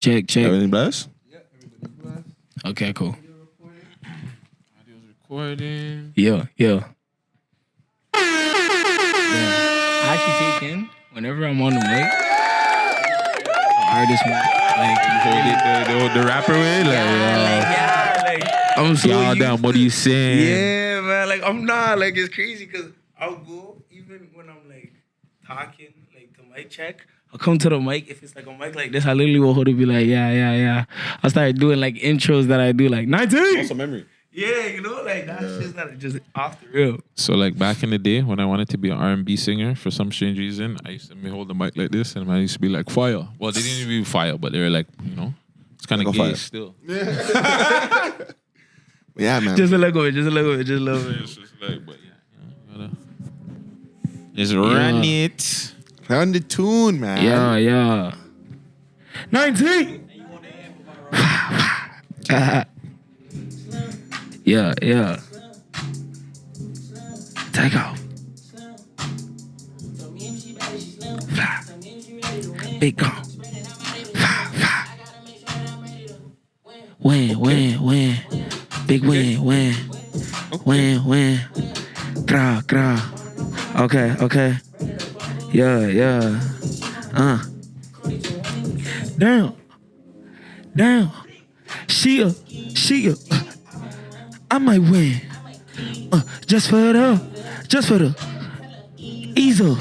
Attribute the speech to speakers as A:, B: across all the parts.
A: Check.
B: Everything blessed?
A: Okay, cool.
C: Audio's recording.
A: Yeah. I actually take in whenever I'm on the mic. Artist mic, like
C: The rapper way,
A: I'm so
C: y'all
A: used
C: down. What are you saying?
A: Yeah, man. Like I'm not like it's crazy because I'll go even when I'm like talking like the mic check. I'll come to the mic if it's like a mic like this. I literally will hold it, be like yeah. I start doing like intros that I do like 19.
B: Also memory.
A: Yeah, you know, like that's just not just off the real.
C: So like back in the day when I wanted to be an R&B singer for some strange reason, I used to hold the mic like this and I used to be like fire. Well, they didn't even be fire, but they were like, you know, it's kind of gay
B: fire.
C: still.
B: Yeah, man.
A: Just a little bit.
C: It's just like, but yeah, you know, just run it.
B: Run the tune, man.
A: Yeah. 19. Yeah. Take off. Fly. Big gone. Fly. Win. Big win. Gra. Okay. Yeah. Damn. She. I might win. Just for the easel.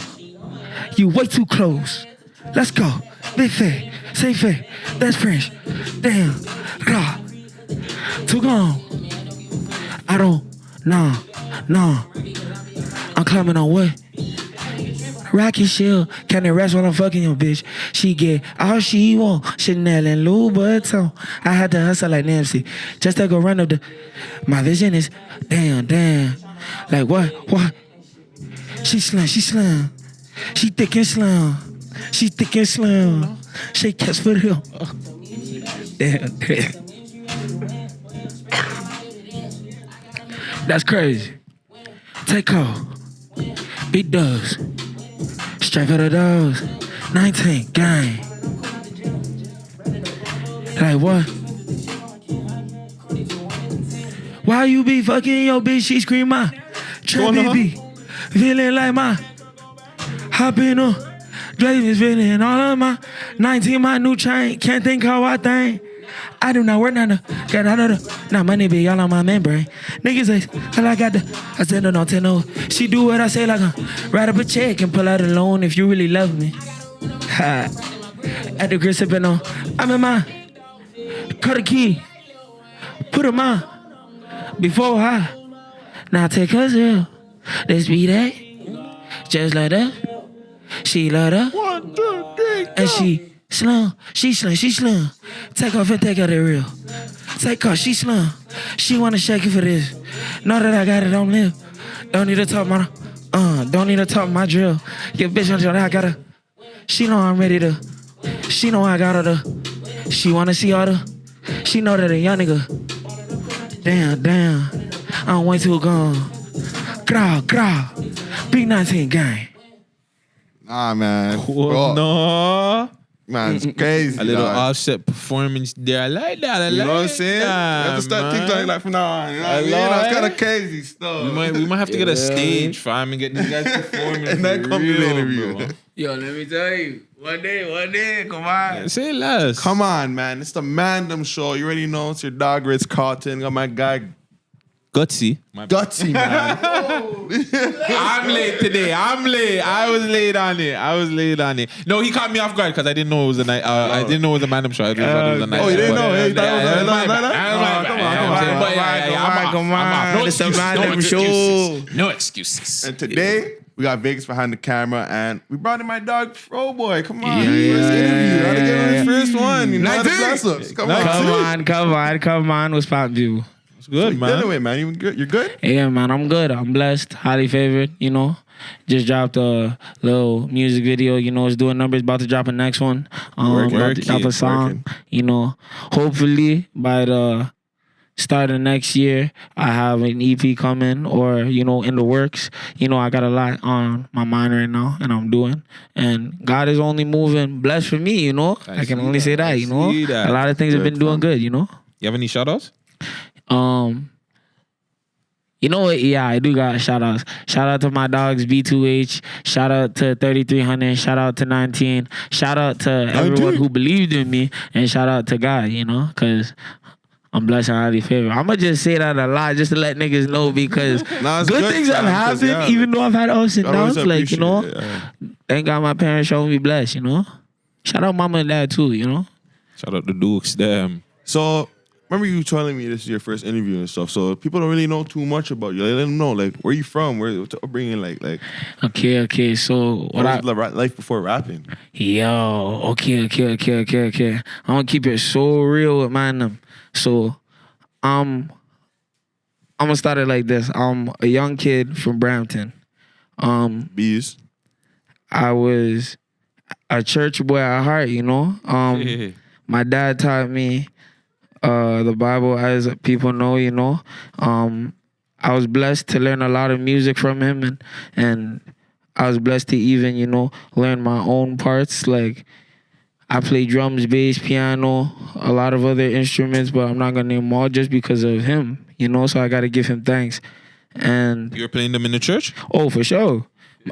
A: You way too close. Let's go. Big fat. Say fat. That's French. Damn. Rah. Too gone. I don't. No. I'm climbing on what? Rocky shield, can it rest when I'm fucking your bitch? She get all she want, Chanel and Louboutin. I had to hustle like Nancy, just to go run up the. My vision is damn. Like what? She slim. She thick and slim. She catch for him. Damn. That's crazy. Take off. Big dogs. Straight for the dogs. 19, gang. Like what? Why you be fucking your bitch? She scream my trappy be feeling like my hopping on. Drake is feeling all of my 19, my new chain. Can't think how I think. I do not work none of got out of the now money be all on my membrane. Niggas say, I got the I said no, don't tell no. She do what I say like a write up a check and pull out a loan if you really love me. Ha. At the grip sipping on. I'm in my cut a key. Put him on. Before I now take her real. This be that. Just like that. She love that.
B: 1, 2, 3, go.
A: And she slim. She slim. Take off and take out the real. Take off, she slim. She wanna shake it for this. Know that I got it, don't live. Don't need to talk my drill. Your bitch on I gotta. She know I'm ready to. She know I got her to. She wanna see all the. She know that a young nigga. Damn. I'm way too gone. Growl. Big 19 gang.
B: Nah, man.
C: Oh, no.
B: Man, it's crazy.
C: A little
B: dog.
C: offset performance there. I like that.
B: You know what I'm saying? You have to start TikTok like from now on. You know what I mean? That's kind of crazy stuff.
C: We might have to get a stage fam and get these guys performing.
B: And then come to the interview.
C: bro.
A: Yo, let me tell you. One day, come on.
C: Say less.
B: Come on, man. It's the Mandem show. You already know it's your dog, Rittz Carlton. Got my guy,
C: Gutsy.
B: Guttzy, man.
C: I'm late today. I was late on it. No, he caught me off guard because I didn't know it was a night. I didn't know it was a Mandem show. I just thought it was a night.
B: Oh, you didn't know? Hey, you thought it was a night?
A: Come on. It's a Mandem show.
C: No excuses.
B: And today, we got Vegas behind the camera, and we brought in my dog, Froboi. Come on.
A: Yeah.
B: First interview. Gotta give him his first one. You know how to bless us.
A: Come on. What's poppin', people?
C: It's good, man.
B: Anyway, man. You good? You're good?
A: Yeah, man, I'm good. I'm blessed. Highly favored, you know. Just dropped a little music video, you know, it's doing numbers, about to drop a next one. About to drop a song, you know. Hopefully by the starting next year, I have an EP coming or, in the works. I got a lot on my mind right now and I'm doing. And God is only moving blessed for me, I can
C: see
A: only say
C: that.
A: that,
C: I see that.
A: A lot of things have
B: Good,
A: been doing
B: fam.
A: good,
C: You have any shout outs?
A: You know what? Yeah, I do got shout outs. Shout out to my dogs, B2H. Shout out to 3300. Shout out to 19. Shout out to everyone who believed in me. And shout out to God, because I'm blessed and highly favored. I'm going to just say that a lot just to let niggas know because
B: Nah, it's
A: good
B: good,
A: things have
B: fam, 'cause,
A: happened,
B: yeah,
A: even though I've had ups and
B: I always
A: downs. Like,
B: appreciate it, yeah.
A: thank God my parents showed me blessed, Shout out mama and dad too,
C: Shout out to Dukes, them.
B: So, remember you telling me this is your first interview and stuff. So people don't really know too much about you. Like, let them know, like, where you from? What's your upbringing like?
A: Okay. So
B: What was life before rapping?
A: Yo, okay. I'm gonna keep it so real with Mandem. So, I'm gonna start it like this. I'm a young kid from Brampton.
B: Bees.
A: I was a church boy at heart, My dad taught me the Bible, as people know, I was blessed to learn a lot of music from him, and I was blessed to even, learn my own parts. Like, I play drums, bass, piano, a lot of other instruments, but I'm not gonna name them all just because of him, so I gotta give him thanks. And
C: You're playing them in the church?
A: oh, for sure.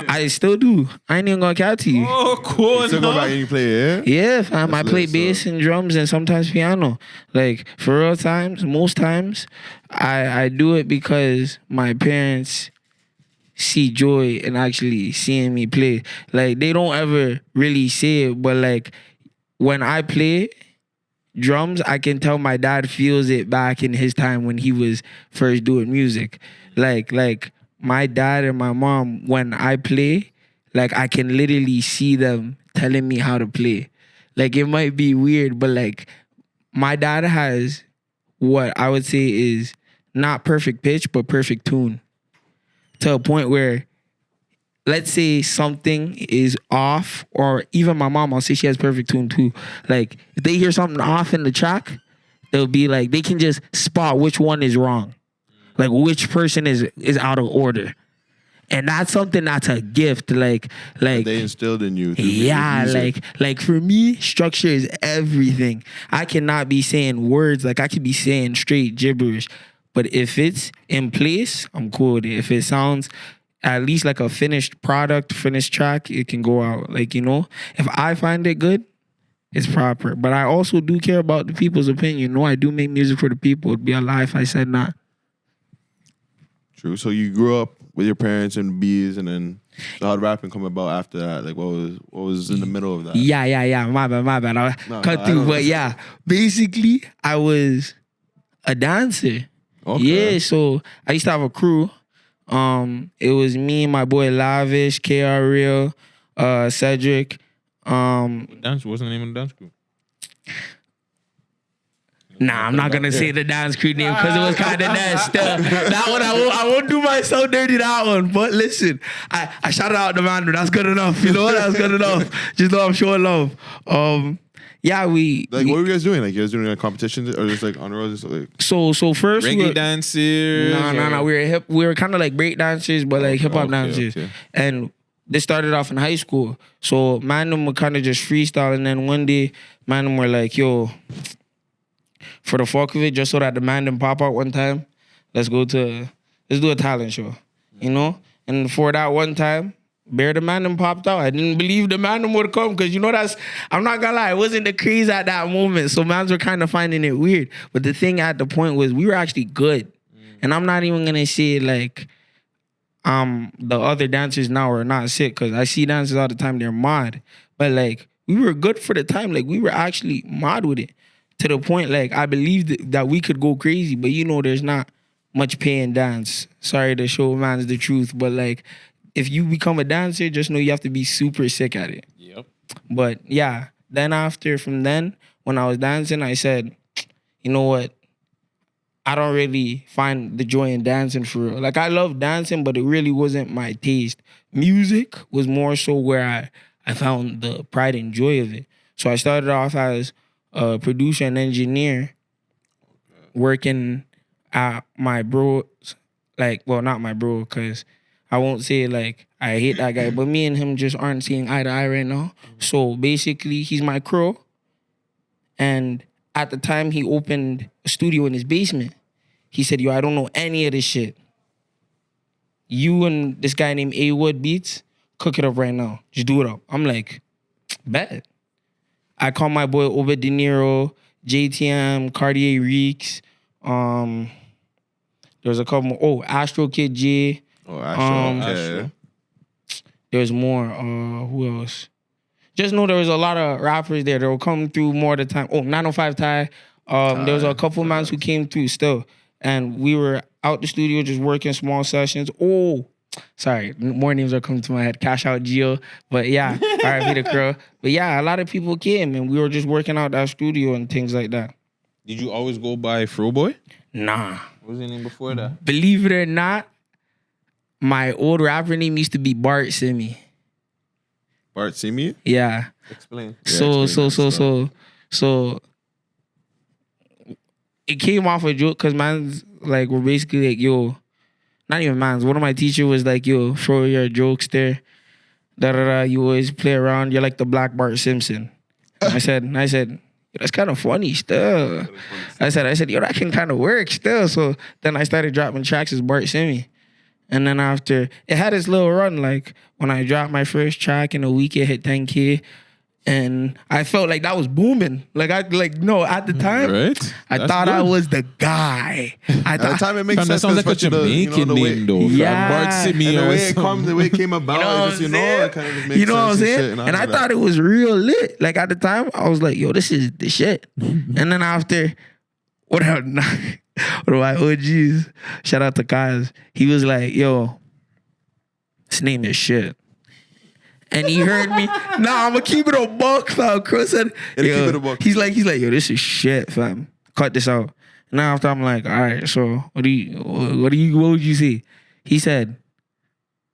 A: I still do. I ain't even gonna count to you.
C: Oh, cool.
B: You still go back and you play, yeah?
A: Yeah, fam. I
B: That's
A: play
B: lit,
A: bass and drums and sometimes piano. Like, for real times, most times, I do it because my parents see joy in actually seeing me play. Like, they don't ever really say it, but like, when I play drums, I can tell my dad feels it back in his time when he was first doing music. Like my dad and my mom, when I play, like I can literally see them telling me how to play. Like it might be weird, but like my dad has what I would say is not perfect pitch, but perfect tune. To a point where, let's say something is off, or even my mom, I'll say she has perfect tune too. Like if they hear something off in the track, they'll be like, they can just spot which one is wrong. Like which person is out of order. And that's something that's a gift. Like
B: They instilled in you.
A: yeah,
B: music.
A: like for me, structure is everything. I cannot be saying words, like I could be saying straight gibberish. But if it's in place, I'm cool with it. If it sounds at least like a finished product, finished track, it can go out. Like, if I find it good, it's proper. But I also do care about the people's opinion. I do make music for the people. It'd be a lie if I said not.
B: True. So you grew up with your parents and bees, and then so how did rapping come about after that? Like what was in the middle of that?
A: Yeah. My bad. I cut through. But yeah, basically, I was a dancer.
B: Okay.
A: Yeah, so I used to have a crew. It was me, my boy Lavish, KR Real, Cedric.
C: Dance, what's the name of the dance group?
A: Nah, I'm not gonna say the dance crew name because it was kind of nasty. That one I won't do myself dirty. That one, but listen, I shouted out the man. That's good enough. That's good enough. Just know I'm showing love. Yeah,
B: what were you guys doing? Like you guys doing like competitions or just like on the road? Just like
A: So first
C: reggae dancers.
A: No. We were kind of like break dancers, but like hip hop dancers.
C: Okay.
A: And this started off in high school. So Mandem would kind of just freestyle, and then one day Mandem were like, "Yo, for the fuck of it, just so that the Mandem pop out one time, let's do a talent show, And for that one time, Bear the Mandem popped out. I didn't believe the Mandem would come because I'm not gonna lie, it wasn't the craze at that moment. So mans were kind of finding it weird. But the thing at the point was we were actually good. And I'm not even gonna say like the other dancers now are not sick, because I see dancers all the time, they're mod. But like we were good for the time. Like we were actually mod with it. To the point like I believed that we could go crazy, but there's not much pay in dance. Sorry to show mans the truth, but like if you become a dancer, just know you have to be super sick at it.
C: Yep.
A: But yeah, from then, when I was dancing, I said, you know what? I don't really find the joy in dancing for real. Like I love dancing, but it really wasn't my taste. Music was more so where I found the pride and joy of it. So I started off as a producer and engineer, working my bro, like, well, not my bro, because I won't say like I hate that guy, but me and him just aren't seeing eye to eye right now. So basically, he's my crow. And at the time he opened a studio in his basement, he said, yo, I don't know any of this shit. You and this guy named A Wood Beats, cook it up right now. Just do it up. I'm like, bet. I call my boy Obed De Niro, JTM, Cartier Reeks. There's a couple more. Oh, Astro Kid J.
B: Oh, Astro.
C: Astro.
A: There's more. Who else? Just know there was a lot of rappers there that will come through more of the time. Oh, 905 Ty. There was a couple mans who came through still. And we were out the studio just working small sessions. Oh, sorry. More names are coming to my head. Cash Out Geo. But yeah, R.I.P. the Crow. But yeah, a lot of people came and we were just working out that studio and things like that.
C: Did you always go by Froboi?
A: Nah.
C: What was your name before that?
A: Believe it or not, my old rapper name used to be Bart Simi.
B: Bart Simi?
A: Yeah.
C: Explain.
A: So it came off a joke because man's like, we're basically like, yo, not even man's. One of my teachers was like, yo, Fro, you're a jokester. You always play around. You're like the Black Bart Simpson. I said, yo, that's kind of funny still. I said, yo, that can kind of work still. So then I started dropping tracks as Bart Simi. And then after, it had its little run. Like when I dropped my first track in a week, it hit 10K. And I felt like that was booming. At the time,
C: Right?
A: I thought I was the guy.
B: At the time, it makes
C: Fam, that
B: sense.
C: sounds like a Jamaican name, though. fam.
A: Yeah.
C: Bart Simi
B: And
C: or
B: the way it
C: something.
B: the way it came about, it kind of just makes
A: You know what I'm
B: sense
A: saying?
B: and shit.
A: And I thought it was real lit. Like at the time, I was like, yo, this is the shit. And then after, what of my OGs, shout out to Kaz, he was like, yo, his name is shit. And he heard me. Nah, I'm gonna keep it a buck, fam. Chris said,
B: Keep
A: yo,
B: it a buck.
A: he's like, yo, this is shit, fam. Cut this out. Now after I'm like, all right, so what would you say? He said,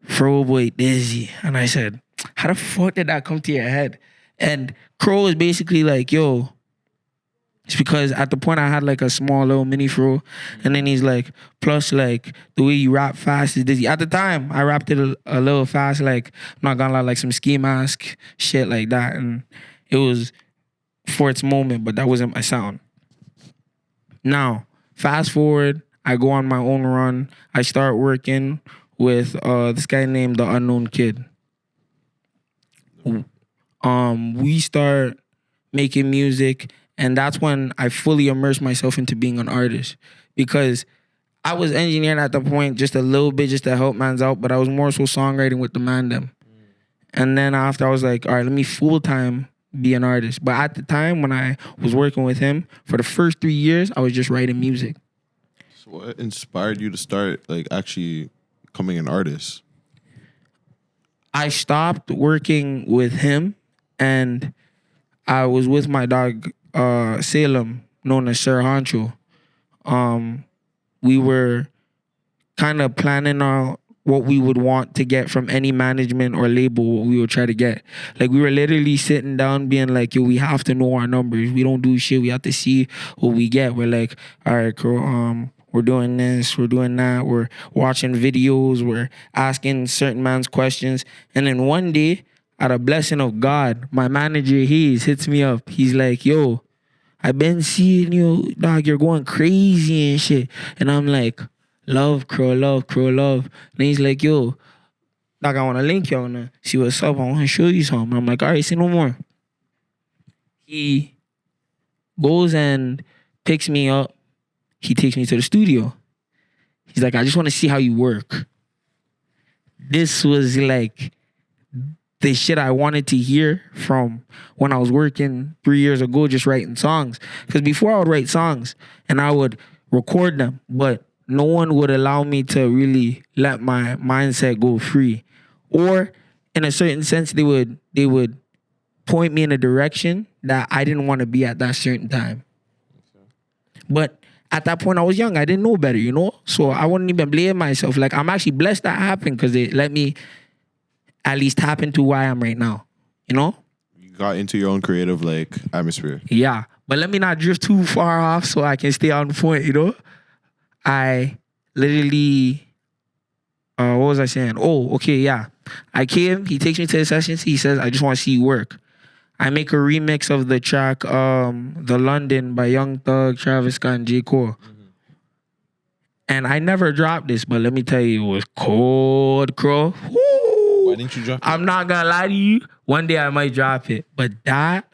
A: Froboi Dizzy. And I said, how the fuck did that come to your head? And Crow was basically like, yo, it's because at the point I had like a small little mini fro. And then he's like, plus like the way you rap fast is dizzy. At the time, I rapped it a little fast, like, I'm not gonna lie, like some ski mask, shit like that. And it was for its moment, but that wasn't my sound. Now, fast forward, I go on my own run. I start working with this guy named The Unknown Kid. We start making music. And that's when I fully immersed myself into being an artist, because I was engineering at the point just a little bit just to help mans out, but I was more so songwriting with the Mandem. And then after I was like, all right, let me full-time be an artist. But at the time when I was working with him, for the first 3 years, I was just writing music.
B: So what inspired you to start like actually becoming an artist?
A: I stopped working with him and I was with my dog, Salem, known as Sir Honcho. We were kind of planning out what we would want to get from any management or label, what we would try to get. Like, we were literally sitting down being like, yo, we have to know our numbers. We don't do shit. We have to see what we get. We're like, all right, girl, we're doing this, we're doing that. We're watching videos. We're asking certain man's questions. And then one day, out of blessing of God, my manager, hits me up. He's like, yo, I've been seeing you, dog, you're going crazy and shit. And I'm like, love, crow, love, crow, love. And he's like, yo, dog, I want to link y'all now. See what's up. I want to show you something. I'm like, all right, say no more. He goes and picks me up. He takes me to the studio. He's like, I just want to see how you work. This was like the shit I wanted to hear from when I was working 3 years ago, just writing songs. Because before I would write songs and I would record them, but no one would allow me to really let my mindset go free. Or in a certain sense, they would point me in a direction that I didn't want to be at that certain time. But at that point, I was young. I didn't know better, you know? So I wouldn't even blame myself. Like, I'm actually blessed that happened because they let me at least tap into who I am right now, you know?
B: You got into your own creative like atmosphere.
A: Yeah, but let me not drift too far off so I can stay on point, you know? I literally, what was I saying? Oh, okay, yeah. I came, he takes me to the sessions, he says, I just want to see you work. I make a remix of the track The London by Young Thug, Travis Scott, and J. Cole. And I never dropped this, but let me tell you, it was cold, crow.
C: Why didn't you drop it?
A: I'm not gonna lie to you. One day I might drop it, but that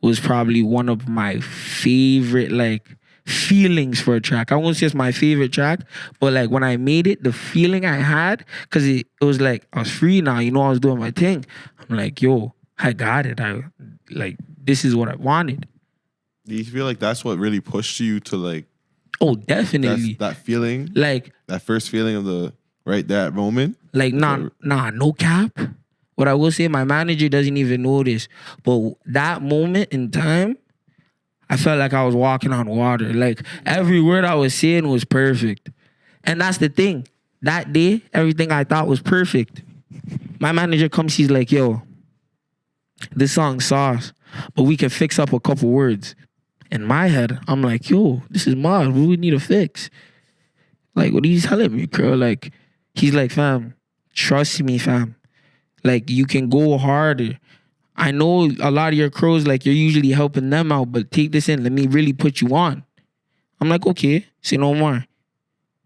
A: was probably one of my favorite feelings for a track. I won't say it's my favorite track, but like when I made it, the feeling I had, because it was like I was free now. You know, I was doing my thing. I'm like, yo, I got it. This is what I wanted.
B: Do you feel like that's what really pushed you to like?
A: Oh, definitely.
B: That feeling,
A: like
B: that first feeling of that moment.
A: Like, no cap. What I will say, my manager doesn't even know this, but that moment in time, I felt like I was walking on water. Like, every word I was saying was perfect. And that's the thing. That day, everything I thought was perfect. My manager comes, she's like, yo, this song's sauce, but we can fix up a couple words. In my head, I'm like, yo, this is mad. What do we need to fix? Like, what are you telling me, girl? Like, he's like, fam, trust me, fam. Like, you can go harder. I know a lot of your crows, like, you're usually helping them out, but take this in. Let me really put you on. I'm like, okay, say no more.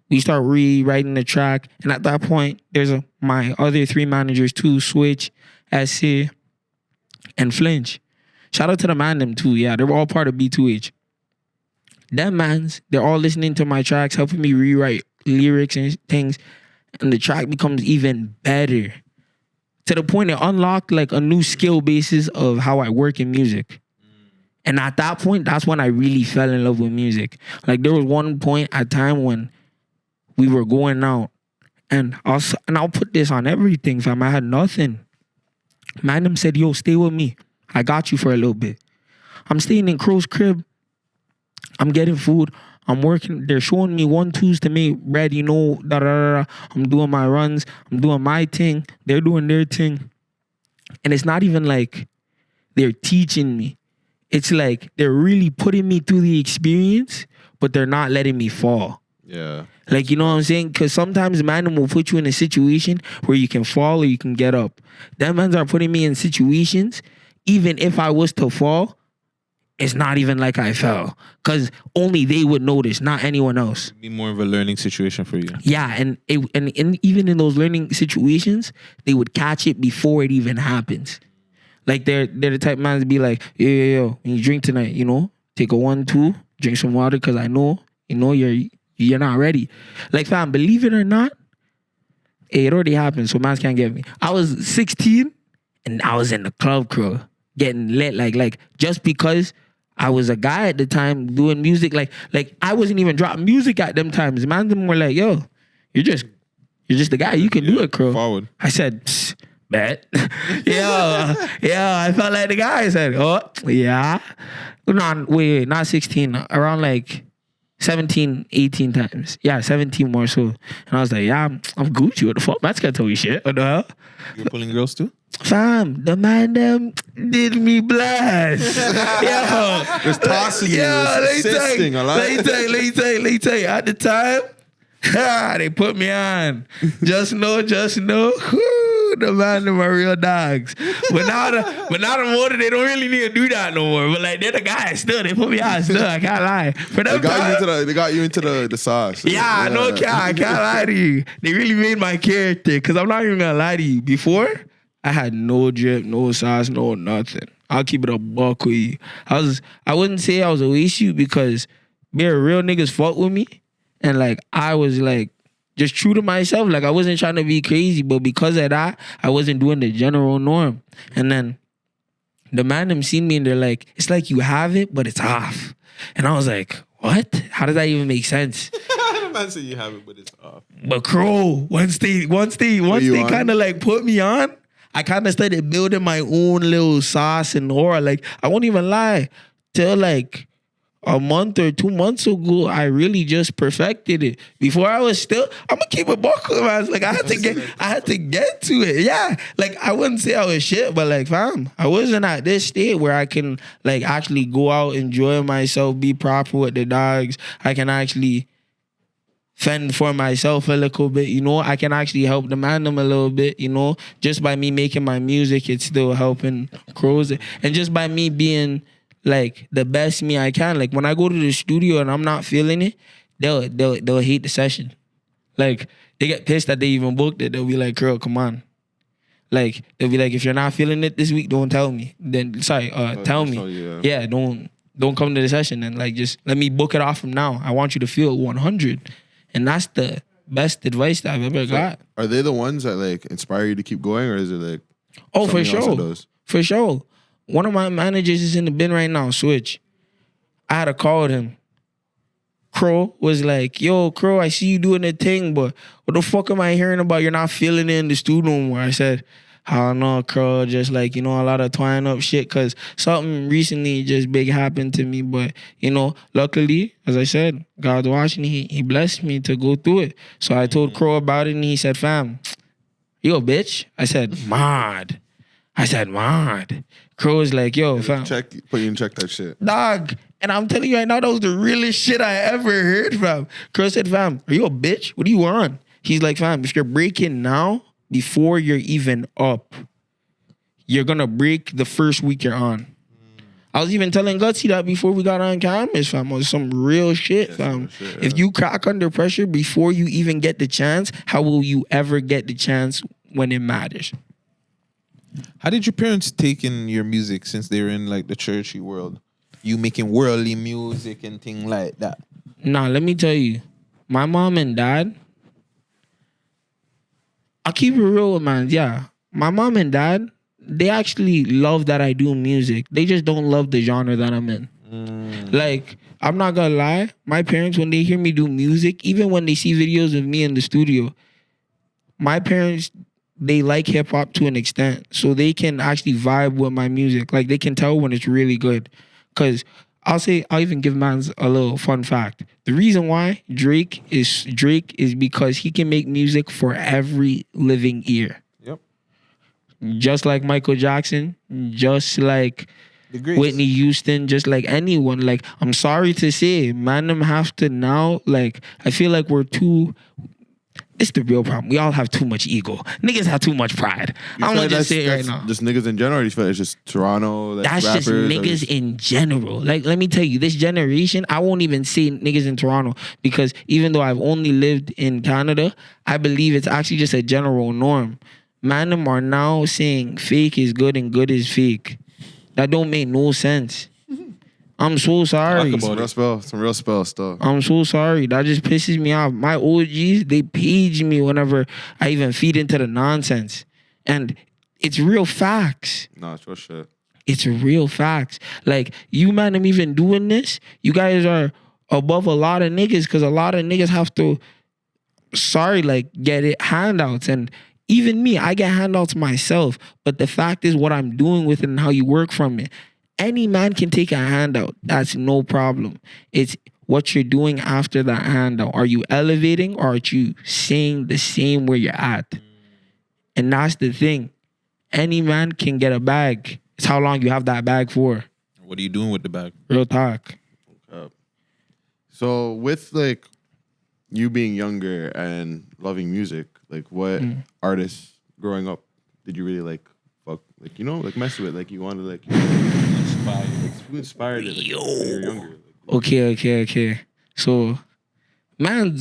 A: We start rewriting the track. And at that point, there's my other 3 managers too, Switch, SC, and Flinch. Shout out to the Mandem too. Yeah, they're all part of B2H. Them mans, they're all listening to my tracks, helping me rewrite lyrics and things. And the track becomes even better. To the point it unlocked like a new skill basis of how I work in music. And at that point, that's when I really fell in love with music. Like there was one point at time when we were going out. And I'll put this on everything, fam. I had nothing. Mandem said, yo, stay with me. I got you for a little bit. I'm staying in Crow's crib. I'm getting food. I'm working. They're showing me 1-2s to make bread, you know, da-da-da-da. I'm doing my runs. I'm doing my thing. They're doing their thing. And it's not even like they're teaching me. It's like they're really putting me through the experience, but they're not letting me fall.
B: Yeah.
A: Like, you know what I'm saying? Because sometimes man will put you in a situation where you can fall or you can get up. Them mans are putting me in situations, even if I was to fall, it's not even like I fell. Because only they would notice, not anyone else.
C: It'd be more of a learning situation for you.
A: Yeah, and even in those learning situations, they would catch it before it even happens. Like, they're the type of man to be like, yo, when you drink tonight, you know, take a 1-2, drink some water, because I know, you're not ready. Like, fam, believe it or not, it already happened, so mans can't get me. I was 16, and I was in the club crew, getting lit, like just because I was a guy at the time doing music, like I wasn't even dropping music at them times. Man, were like, yo, you're just the guy, you can do it, crew.
B: Forward.
A: I said, bet. yeah, I felt like the guy. I said, oh, yeah. No, wait, not 16, around like 17, 18 times. Yeah, 17 more so. And I was like, yeah, I'm Gucci. What the fuck? Man's gonna tell you shit. What the hell?
C: You were pulling girls too?
A: Fam, the Mandem did me blast. Yo.
B: It's tossing you. It's assisting. I like it.
A: Let me tell you. At the time, they put me on. Just know. Whoo, the Mandem are real dogs. But now the motor, they don't really need to do that no more. But like, they're the guys still. They put me on still. I can't lie. For them
B: They got you into the sauce.
A: Yeah, no cap. I can't lie to you. They really made my character. Because I'm not even going to lie to you. Before, I had no drip, no sauce, no nothing. I'll keep it a buck with you. I wouldn't say I was a waste you because real niggas fuck with me. And like, I was like, just true to myself. Like, I wasn't trying to be crazy, but because of that, I wasn't doing the general norm. And then the Mandem seen me and they're like, it's like you have it, but it's off. And I was like, what? How does that even make sense?
B: The man said you have it, but it's off.
A: But crow, once they kind of like put me on, I kind of started building my own little sauce and aura. Like, I won't even lie, till like a month or 2 months ago, I really just perfected it. Before I was still, I'm gonna keep it buck. I was like, I had to get to it. Yeah, like I wouldn't say I was shit, but like, fam, I wasn't at this state where I can like actually go out, enjoy myself, be proper with the dogs. I can actually fend for myself a little bit, you know. I can actually help the Mandem a little bit, you know. Just by me making my music, it's still helping Crows. And just by me being like the best me I can. Like when I go to the studio and I'm not feeling it, they'll hate the session. Like they get pissed that they even booked it. They'll be like, girl, come on. Like they'll be like, if you're not feeling it this week, don't tell me. Then tell me. Yeah, don't come to the session and like just let me book it off from now. I want you to feel 100. And that's the best advice that I've ever got.
B: Are they the ones that like inspire you to keep going, or is it like
A: for sure. For sure. One of my managers is in the bin right now, Switch. I had a call with him. Crow was like, yo, Crow, I see you doing the thing, but what the fuck am I hearing about you're not feeling it in the studio anymore? I said, I don't know, Crow, just like, you know, a lot of twine up shit, because something recently just big happened to me. But, you know, luckily, as I said, God's watching, he blessed me to go through it. So I told Crow about it, and he said, fam, you a bitch? I said, mod. Crow was like, yo, fam.
B: Put you in check that shit.
A: Dog. And I'm telling you right now, that was the realest shit I ever heard, fam. Crow said, fam, are you a bitch? What are you on? He's like, fam, if you're breaking now, before you're even up, you're going to break the first week you're on. I was even telling Guttzy that before we got on cameras, fam. It was some real shit, fam. If you crack under pressure before you even get the chance, how will you ever get the chance when it matters?
C: How did your parents take in your music since they were in like the churchy world? You making worldly music and things like that?
A: Nah, let me tell you. My mom and dad, I'll keep it real, man. Yeah. My mom and dad, they actually love that I do music. They just don't love the genre that I'm in. Like, I'm not gonna lie. My parents, when they hear me do music, even when they see videos of me in the studio, my parents, they like hip hop to an extent. So they can actually vibe with my music. Like, they can tell when it's really good. Because I'll even give mans a little fun fact. The reason why Drake is because he can make music for every living ear.
C: Yep.
A: Just like Michael Jackson, just like Whitney Houston, just like anyone. Like, I'm sorry to say, Mandem have to now, like, I feel like we're too... It's the real problem. We all have too much ego. Niggas have too much pride. I'm gonna just say it right now.
B: Just niggas in general. Or you feel like it's just Toronto. Like
A: that's
B: rappers,
A: just niggas in general. Like, let me tell you, this generation, I won't even say niggas in Toronto, because even though I've only lived in Canada, I believe it's actually just a general norm. Mandem are now saying fake is good and good is fake. That don't make no sense. I'm so sorry.
B: Some real spell stuff.
A: I'm so sorry. That just pisses me off. My OGs, they page me whenever I even feed into the nonsense. And it's real facts.
B: No, it's real shit.
A: It's real facts. Like, you, man, I'm even doing this. You guys are above a lot of niggas, because a lot of niggas have to, get it handouts. And even me, I get handouts myself. But the fact is what I'm doing with it and how you work from it. Any man can take a handout. That's no problem. It's what you're doing after that handout. Are you elevating, or are you staying the same where you're at? And that's the thing. Any man can get a bag. It's how long you have that bag for.
C: What are you doing with the bag?
A: Real talk.
B: So with like you being younger and loving music, like what artists growing up did you really like fuck, like, you know, like mess with? Like you wanted like who inspired it, like, when you were younger?
A: Okay. So, man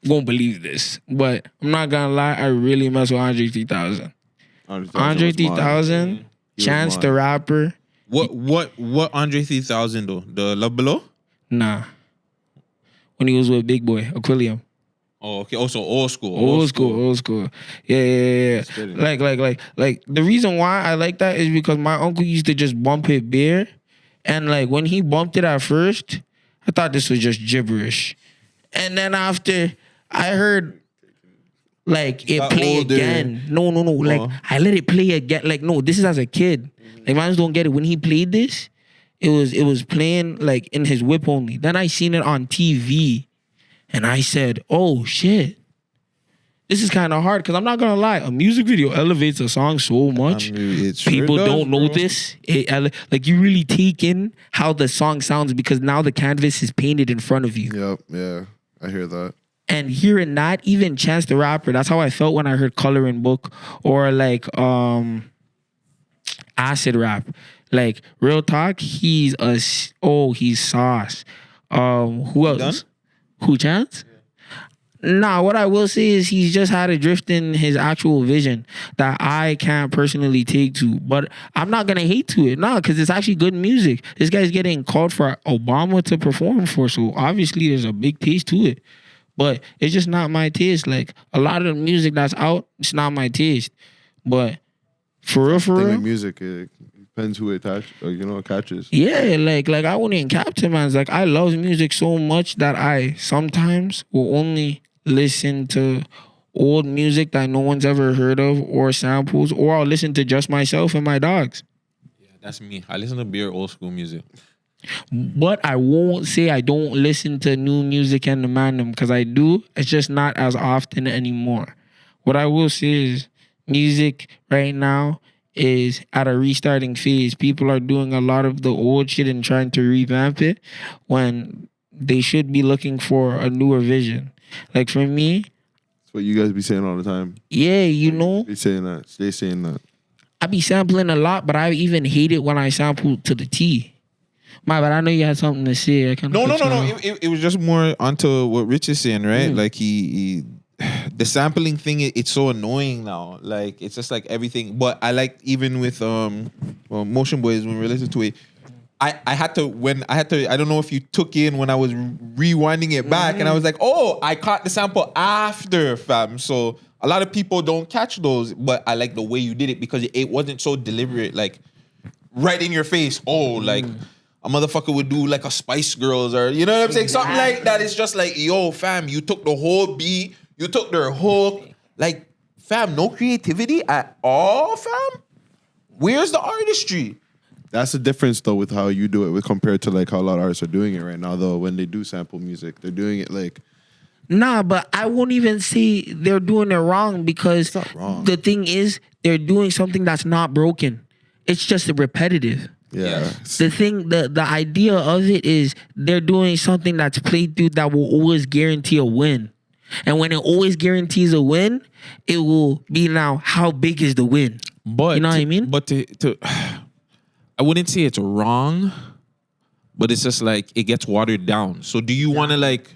A: won't believe this, but I'm not gonna lie, I really mess with Andre 3000. Andre 3000, Chance the Rapper.
C: What Andre 3000 though? The Love Below?
A: Nah. When he was with Big Boy, Aquilium.
C: Oh, okay. Also old school.
A: Old school. Yeah. Like the reason why I like that is because my uncle used to just bump it bare. And like when he bumped it at first, I thought this was just gibberish. And then after I heard like it play again. No. Like I let it play again. Like, no, this is as a kid. Like, man don't get it. When he played this, it was playing like in his whip only. Then I seen it on TV. And I said, oh, shit. This is kind of hard, because I'm not going to lie. A music video elevates a song so much. People don't know this. Like, you really take in how the song sounds, because now the canvas is painted in front of you.
B: Yep, yeah. I hear that.
A: And hearing that, even Chance the Rapper, that's how I felt when I heard Coloring Book or like Acid Rap. Like real talk, he's he's sauce. Who else?
D: done?
A: Who Chance? Nah, what I will say is he's just had a drift in his actual vision that I can't personally take to. But I'm not gonna hate to it, nah, because it's actually good music. This guy's getting called for Obama to perform for, so obviously there's a big taste to it. But it's just not my taste. Like a lot of the music that's out, it's not my taste. But for real,
B: thing with music, it depends who it catches.
A: yeah, like I wouldn't capture man's. Like I love music so much that I sometimes will only listen to old music that no one's ever heard of or samples, or I'll listen to just myself and my dogs.
C: Yeah, that's me. I listen to beer old school music.
A: But I won't say I don't listen to new music and the Mandem, because I do. It's just not as often anymore. What I will say is music right now is at a restarting phase. People are doing a lot of the old shit and trying to revamp it when they should be looking for a newer vision. Like for me,
B: That's what you guys be saying all the time.
A: yeah,
B: Be saying that. Stay saying that.
A: I be sampling a lot, but I even hate it when I sample to the T. But I know you had something to say. I kinda
D: No.
A: cut you off.
D: It was just more onto what Rich is saying, right? Like he the sampling thing, it's so annoying now. Like it's just like everything. But I like even with Motion Boys when we listened to it. I had to I don't know if you took in when I was rewinding it back and I was like, oh, I caught the sample after, fam. So a lot of people don't catch those, but I like the way you did it because it wasn't so deliberate, like right in your face. Oh, like a motherfucker would do like a Spice Girls or you know what I'm saying? Something like that. It's just like, yo, fam, you took the whole beat, you took their hook, like, fam, no creativity at all, fam. Where's the artistry?
B: That's the difference though with how you do it with compared to like how a lot of artists are doing it right now though. When they do sample music, they're doing it like
A: Nah, but I won't even say they're doing it wrong because
B: not wrong.
A: the thing is they're doing something that's not broken. It's just repetitive.
B: yeah.
A: The idea of it is they're doing something that's played through that will always guarantee a win. And when it always guarantees a win, it will be now how big is the win?
D: But
A: You know what I mean?
D: But to I wouldn't say it's wrong, but it's just like it gets watered down. So do you want to like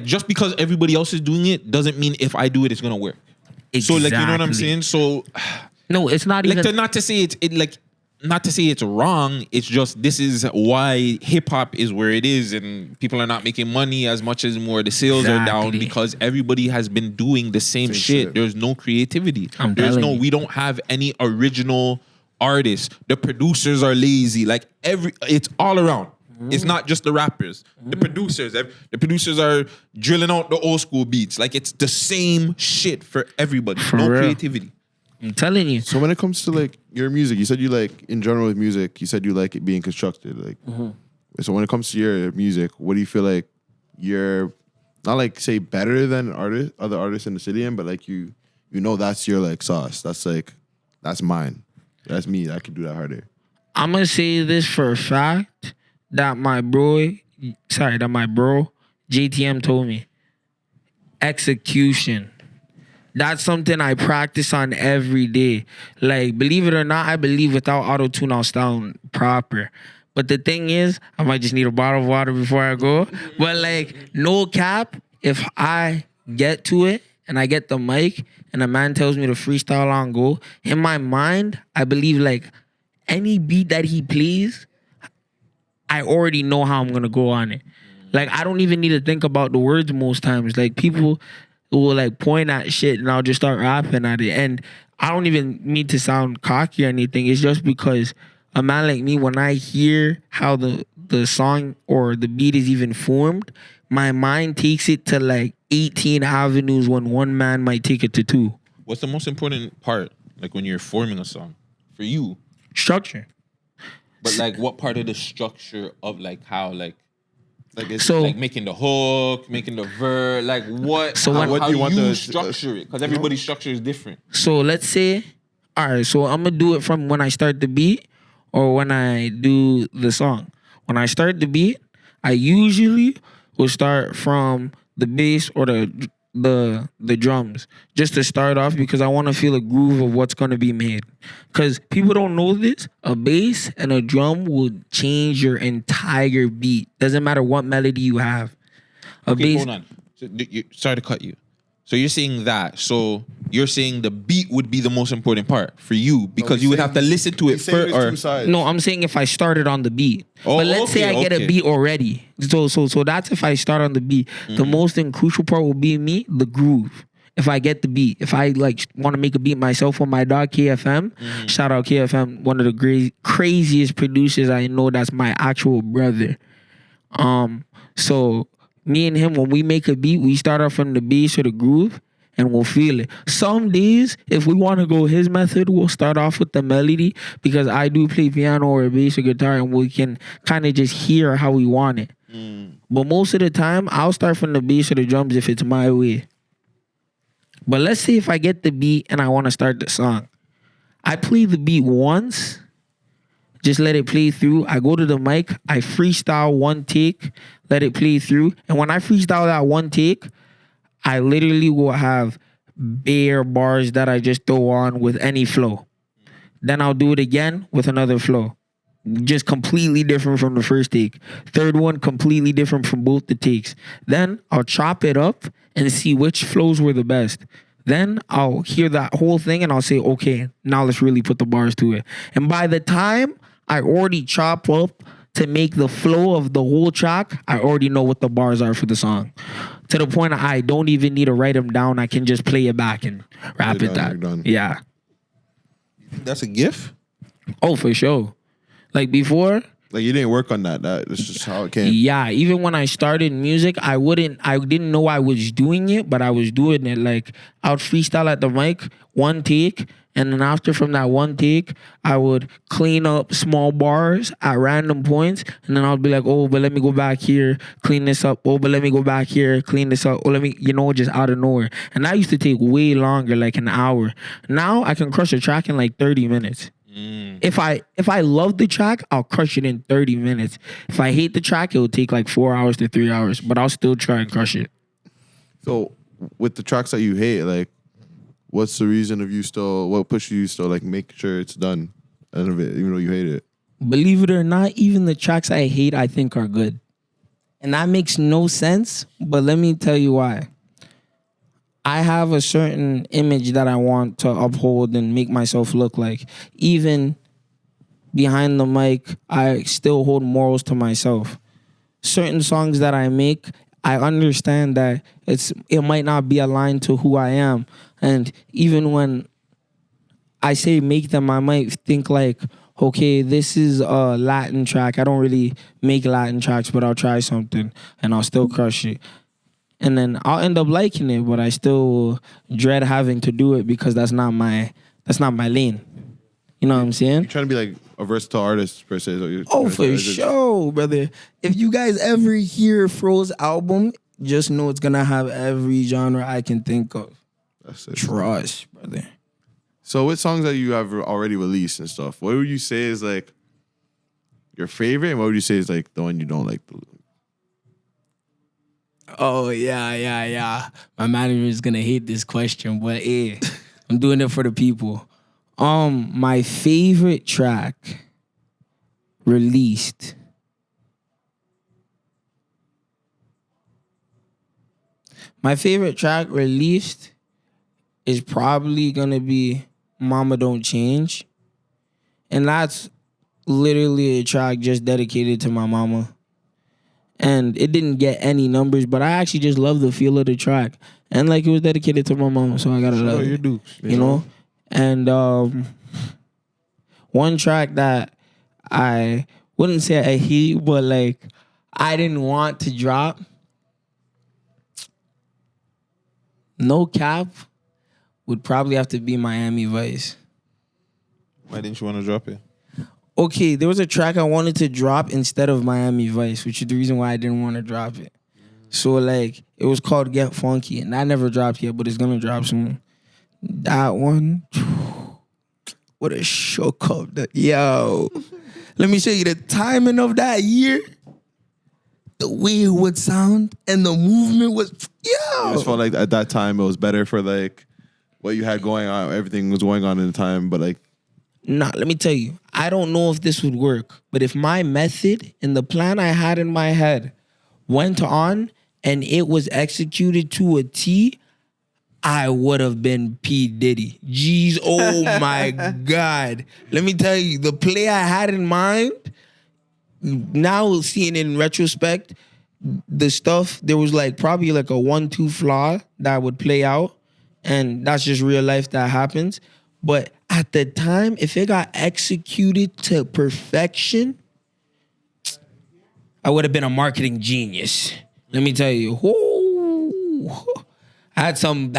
D: just because everybody else is doing it doesn't mean if I do it it's gonna work. So like you know what I'm saying? So
A: No, it's not
D: like
A: even.
D: not to say it's wrong. It's just this is why hip hop is where it is, and people are not making money as much as more. The sales are down
A: Exactly.
D: because everybody has been doing the same shit. There's no creativity.
A: I'm telling you.
D: We don't have any original artists. The producers are lazy. Like it's all around. It's not just the rappers. The producers are drilling out the old school beats. Like it's the same shit for everybody.
A: For
D: no
A: real.
D: creativity.
A: I'm telling you.
B: So when it comes to like your music, you said you like in general with music, you said you like it being constructed. Like so when it comes to your music, what do you feel like you're not like say better than other artists in the city in, but like you know that's your like sauce. That's like that's mine. That's me. I can do that harder.
A: I'm gonna say this for a fact that my bro JTM told me. Execution. That's something I practice on every day. Like, believe it or not, I believe without auto-tune I'll sound proper. But the thing is, I might just need a bottle of water before I go. But like, no cap, if I get to it and I get the mic and a man tells me to freestyle on go, in my mind, I believe like any beat that he plays, I already know how I'm gonna go on it. Like I don't even need to think about the words most times. Like people will like point at shit and I'll just start rapping at it. And I don't even mean to sound cocky or anything. It's just because a man like me, when I hear how the song or the beat is even formed, my mind takes it to like 18 avenues when one man might take it to 2.
D: What's the most important part, like when you're forming a song for you?
A: Structure.
D: But like, what part of the structure of like how like it's
A: So-
D: like making the hook, making the verse, like what?
A: So
D: how,
A: when-
B: what
D: how
B: do you want the-
D: structure it? Because everybody's structure is different.
A: So let's say, all right, so I'm going to do it from when I start the beat or when I do the song. When I start the beat, I usually will start from the bass or the drums, just to start off, because I want to feel a groove of what's gonna be made. Because people don't know this, a bass and a drum will change your entire beat. Doesn't matter what melody you have.
D: Okay, hold on. So, sorry to cut you. So you're saying that. So you're saying the beat would be the most important part for you because you would have to listen to it first.
B: Two sides.
A: No, I'm saying if I started on the beat.
D: Oh,
A: but let's say I get a beat already. So that's if I start on the beat. The most and crucial part will be me, the groove. If I get the beat, if I like want to make a beat myself with my dog KFM, shout out KFM, one of the craziest producers I know. That's my actual brother. So me and him, when we make a beat, we start off from the bass or the groove, and we'll feel it. Some days, if we want to go his method, we'll start off with the melody, because I do play piano or bass or guitar, and we can kind of just hear how we want it. But most of the time, I'll start from the bass or the drums if it's my way. But let's say if I get the beat and I want to start the song, I play the beat once, just let it play through. I go to the mic, I freestyle one take, let it play through. And when I freestyle that one take, I literally will have bare bars that I just throw on with any flow. Then I'll do it again with another flow. Just completely different from the first take. Third one, completely different from both the takes. Then I'll chop it up and see which flows were the best. Then I'll hear that whole thing and I'll say, okay, now let's really put the bars to it. And by the time I already chop up to make the flow of the whole track, I already know what the bars are for the song. To the point I don't even need to write them down. I can just play it back and rap it that. Yeah.
D: That's a gift?
A: Oh, for sure. Like before,
B: like you didn't work on that. That's just how it came.
A: Yeah, even when I started music, I didn't know I was doing it, but I was doing it. Like I would freestyle at the mic, one take, and then after from that one take, I would clean up small bars at random points, and then I would be like, oh, but let me go back here, clean this up. Oh, but let me go back here, clean this up. Oh, let me, just out of nowhere. And that used to take way longer, like an hour. Now I can crush a track in like 30 minutes. If I love the track, I'll crush it in 30 minutes. If I hate the track, it will take like 4 hours to 3 hours, but I'll still try and crush it.
B: So with the tracks that you hate, like what's the reason of you still, what pushes you still like make sure it's done end of it, even though you hate it?
E: Believe it or not, even the tracks I hate, I think are good. And that makes no sense, but let me tell you why. I have a certain image that I want to uphold and make myself look like. Even behind the mic, I still hold morals to myself. Certain songs that I make, I understand that it might not be aligned to who I am. And even when I say make them, I might think like, okay, this is a Latin track. I don't really make Latin tracks, but I'll try something and I'll still crush it. And then I'll end up liking it, but I still dread having to do it because that's not my lane. You know what I'm saying?
B: You're trying to be like a versatile artist per se.
E: Oh, for sure, brother. If you guys ever hear Fro's album, just know it's gonna have every genre I can think of.
B: That's it.
E: Trust, brother.
B: So with songs that you have already released and stuff, what would you say is like your favorite, and what would you say is like the one you don't like?
E: Oh, yeah. My manager is gonna hate this question, but hey, I'm doing it for the people. My favorite track released. My favorite track released is probably gonna be Mama Don't Change. And that's literally a track just dedicated to my mama. And it didn't get any numbers, but I actually just love the feel of the track. And like it was dedicated to my mom, so I gotta love it. You know? And one track that I wouldn't say I hate, but like I didn't want to drop. No cap would probably have to be Miami Vice.
D: Why didn't you want to drop it?
E: Okay, there was a track I wanted to drop instead of Miami Vice, which is the reason why I didn't want to drop it. So, like, it was called Get Funky, and that never dropped yet, but it's going to drop soon. That one, what a shook up. Yo, let me show you the timing of that year. the way it would sound and the movement was,
B: I just felt like at that time it was better for like what you had going on. Everything was going on in the time, but like
E: Nah, let me tell you, I don't know if this would work, but if my method and the plan I had in my head went on and it was executed to a T, I would have been P. Diddy. Jeez, oh my God. Let me tell you, the play I had in mind, now seeing it in retrospect, the stuff, there was like probably like a 1-2 flaw that would play out. And that's just real life that happens. But at the time, if it got executed to perfection, I would have been a marketing genius. Let me tell you. Whoo. I had some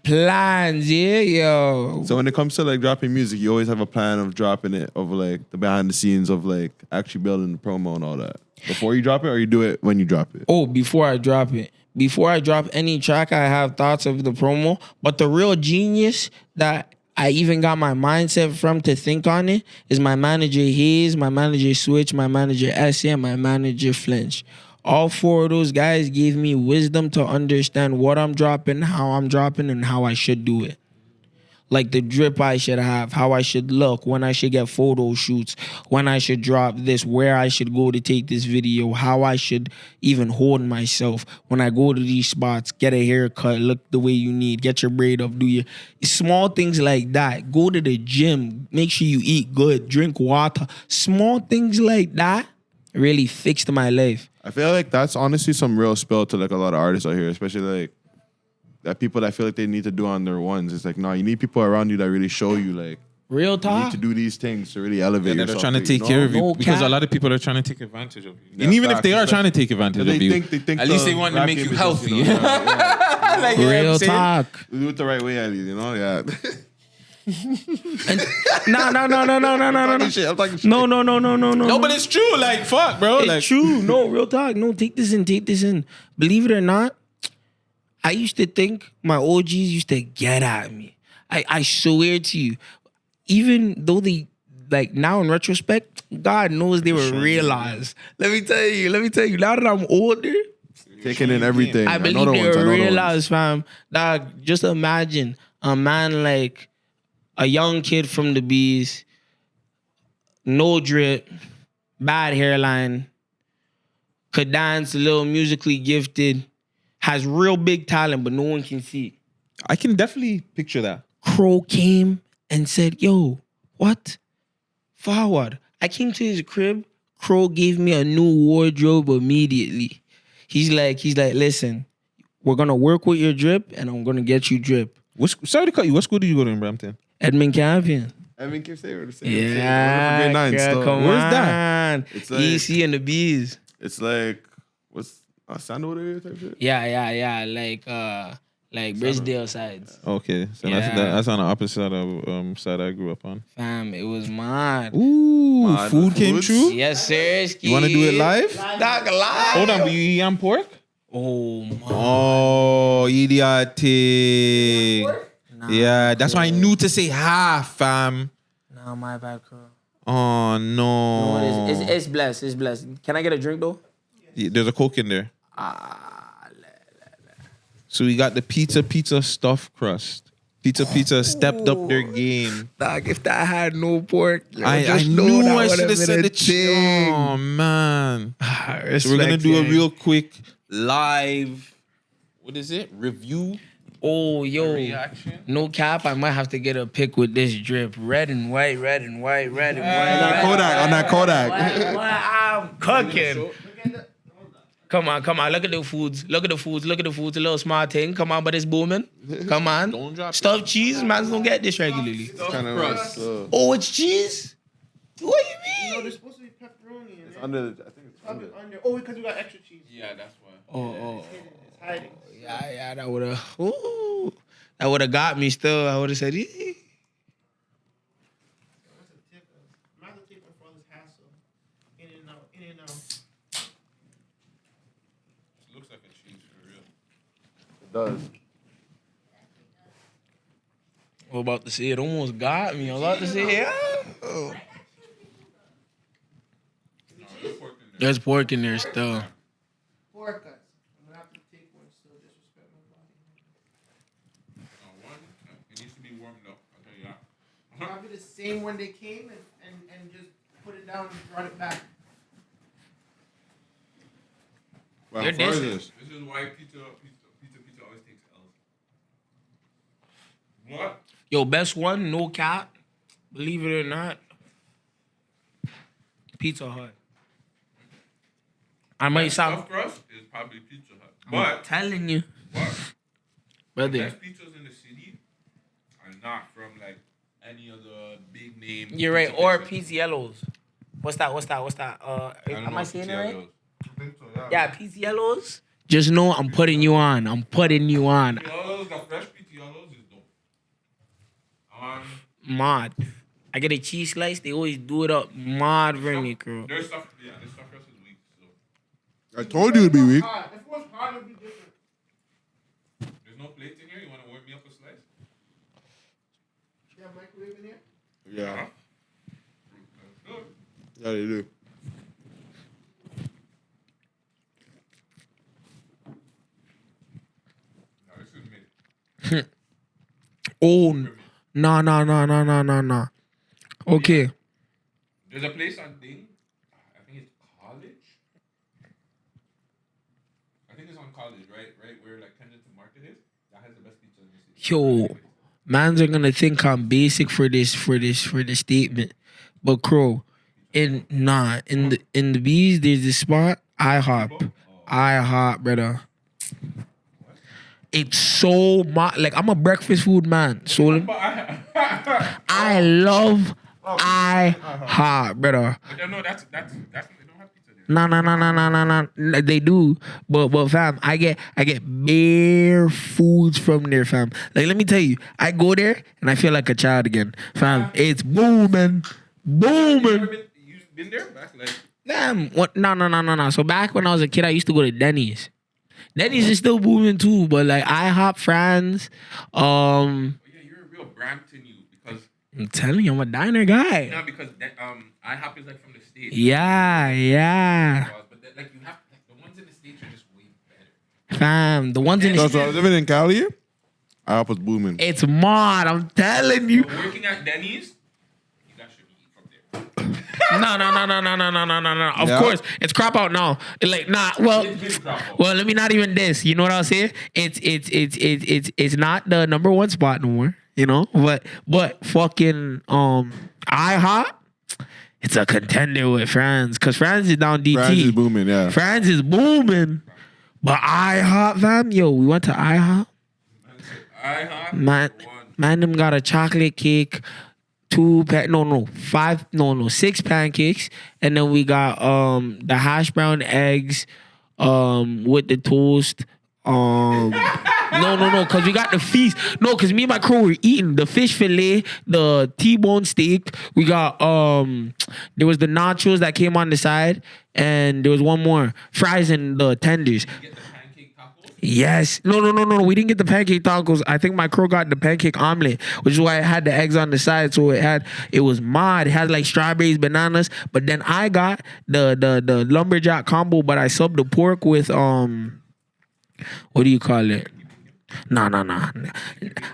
E: plans, yeah, yo.
B: so when it comes to like dropping music, you always have a plan of dropping it, of like the behind the scenes of like actually building the promo and all that. Before you drop it, or you do it when you drop it?
E: Oh, before I drop it. Before I drop any track, I have thoughts of the promo. But the real genius that I even got my mindset from to think on it is my manager Hayes, my manager Switch, my manager Essie, and my manager Flinch. All 4 of those guys gave me wisdom to understand what I'm dropping, how I'm dropping, and how I should do it. Like the drip I should have, how I should look, when I should get photo shoots, when I should drop this, where I should go to take this video, how I should even hold myself. When I go to these spots, get a haircut, look the way you need, get your braid up, do your small things like that. Go to the gym, make sure you eat good, drink water. Small things like that really fixed my life.
B: I feel like that's honestly some real spill to like a lot of artists out here, especially like that people that feel like they need to do on their ones. It's like, no, you need people around you that really show you like
E: Real
B: you
E: talk.
B: need to do these things to really elevate
C: They're
B: yourself.
C: trying to take
B: you
C: care of you
E: No
C: because
E: cap.
C: a lot of people are trying to take advantage of you.
B: Yeah,
C: and even if
B: facts.
C: they are
B: It's
C: trying
B: like-
C: to take advantage
B: They
C: of you,
B: think
C: at least
B: the
C: they want to
B: rap
C: make
B: game
C: you
B: is
C: healthy.
B: just, yeah.
C: Like, you know what I'm
E: Real
C: saying?
E: talk.
B: Do it the right way, at least, you know? Yeah.
E: No.
B: I'm talking shit.
E: No.
C: No, but it's true. Like, fuck, bro.
E: It's
C: Like,
E: true. No, real talk. No, take this in. Believe it or not, I used to think my OGs used to get at me. I swear to you, even though they, like now in retrospect, God knows they were realized. Let me tell you, now that I'm older,
B: Taking in everything.
E: I
B: know
E: believe
B: the
E: they
B: ones, I
E: were
B: know the ones.
E: realized, fam. Dog, just imagine a man like a young kid from the B's, no drip, bad hairline, could dance, a little musically gifted, has real big talent, but no one can see it.
D: I can definitely picture that.
E: Crow came and said, yo, what? Forward. I came to his crib. Crow gave me a new wardrobe immediately. He's like, listen, we're going to work with your drip and I'm going to get you drip.
D: Sorry to cut you. What school did you go to in Brampton?
E: Edmund Campion.
B: I mean, keep saying the same.
E: Yeah,
B: Grade 9
E: girl,
B: still.
E: come
D: Where's
E: on.
D: that?
B: It's like-
E: EC and the Bees.
B: It's like, what's Sandalwood area type shit?
E: Yeah. Like Bridgedale sides.
D: Okay, so
E: Yeah.
D: that's on the opposite of side I grew up on.
E: Fam, it was mad.
D: Ooh,
B: Mad.
D: food came
B: Foods?
D: true.
E: Yes, sir.
D: You want to do it live?
E: Dog, live.
D: Hold on, but you eat yam pork?
E: Oh, my.
D: Oh, idiotic. Yeah, that's why I knew to say half, fam.
E: Nah, my bad, crew.
D: Oh no.
E: No, it's blessed. It's blessed. Can I get a drink, though?
D: Yeah, there's a Coke in there. So we got the pizza stuffed crust. Pizza stepped up their game.
E: Dog, if that had no pork,
D: I knew I should have said the thing. Oh man. So we're gonna do a real quick live. What is it? Review.
E: Oh, yo.
C: reaction.
E: No cap, I might have to get a pic with this drip. Red and white.
B: On that Kodak.
E: I'm cooking. Come on. Look at the foods. A little small thing. Come on, but it's booming. Come on.
C: Don't drop
E: Stuffed cheese, man, don't get this regularly.
B: Kind of
E: Oh, it's cheese? What do you mean?
F: No, there's supposed to be pepperoni in it.
B: under. I think it's
F: Probably
B: under.
F: under. Oh, because we got extra cheese.
C: Yeah, that's why.
E: Oh.
F: It's hiding.
E: Yeah, that would have got me still. I would have said,
F: That's a tip. I'm not gonna take one for all this hassle. In and out.
C: Looks like a cheese for real.
B: It does.
E: I'm about to say it almost got me. I'm about to say, yeah. There's pork in there still.
F: shortcuts. I'm gonna have to take one still. Disrespect my body.
C: One, it needs to be warmed up. I'll tell you that.
F: Probably the same when they came and just put it down and brought it back.
B: Wow,
E: You're
B: how far is
E: distant.
B: this?
C: This is why pizza always takes L's. What?
E: Yo, best one, no cap. Believe it or not, Pizza Hut. I might sound.
C: Stuffed crust is probably Pizza Hut.
E: I'm
C: But
E: telling you,
C: the
E: brother.
C: best pizzas in the city are not from like any other big name.
E: You're right.
C: pizza
E: Or
C: places.
E: Pizziello's. What's that?
C: I don't
E: Am
C: know
E: I
C: if
E: saying it
C: Pizza
E: right?
C: Hut
E: Yeah, Pizziello's. Just know I'm putting you on. I'm putting you on.
C: Pizziello's, the fresh Pizziello's is dope.
E: Mod. I get a cheese slice. They always do it up. Mod for me, girl.
C: Their stuff crust is weak. So
B: I told you it'd be weak.
F: Hot. If it was hot, it'd be different.
C: there's no plates in here. You want to warm me up a slice?
F: You have microwave in here?
B: Yeah.
C: Good.
B: Yeah, they do.
C: No, this is mid.
E: Oh, nah. Okay.
C: There's a place on Ding. I think it's College. I think it's on College, right? Right where like Kensington Market is. That has the best pizza in the city.
E: Yo, mans are gonna think I'm basic for this statement, but crow, in the bees there's this spot IHOP, brother. It's so like I'm a breakfast food man, so I love IHOP, brother.
C: But no, that's they don't have pizza there.
E: Nah. They do, but fam, I get bare foods from there, fam. Like let me tell you, I go there and I feel like a child again, fam. It's booming.
C: You've been there back like.
E: Damn, what? No. So back when I was a kid, I used to go to Denny's. Denny's is still booming too, but like IHOP, France,
C: Oh, yeah, you're a real Brampton because
E: I'm telling you, I'm a diner guy.
C: no, because IHOP is like from the States.
E: Yeah.
C: But like you have like, the ones in the States are just way better.
E: Fam, the ones in
B: So,
E: the
B: I was living in Cali. IHOP was booming.
E: it's mod. I'm telling you.
C: So working at Denny's, you guys should eat from there.
E: No. Of
B: Yeah.
E: course, it's crop out now. Like nah. Well,
C: It's been crop out.
E: well, let me not even this. You know what I'll say? It's not the number one spot no more. You know, but fucking IHOP, it's a contender with France because France is down DT.
B: France is booming, yeah.
E: France is booming, but IHOP, fam, yo, we went to IHOP.
C: IHOP,
E: Man, them got a chocolate cake, 6 pancakes, and then we got the hash brown eggs, with the toast. No, because we got the feast. No, because me and my crew were eating the fish fillet, the T-bone steak. We got there was the nachos that came on the side, and there was one more fries and the tenders.
C: get the pancake tacos.
E: Yes. No. We didn't get the pancake tacos. I think my crew got the pancake omelet, which is why it had the eggs on the side. So it was mod. It had like strawberries, bananas. But then I got the lumberjack combo, but I subbed the pork with what do you call it? Nah.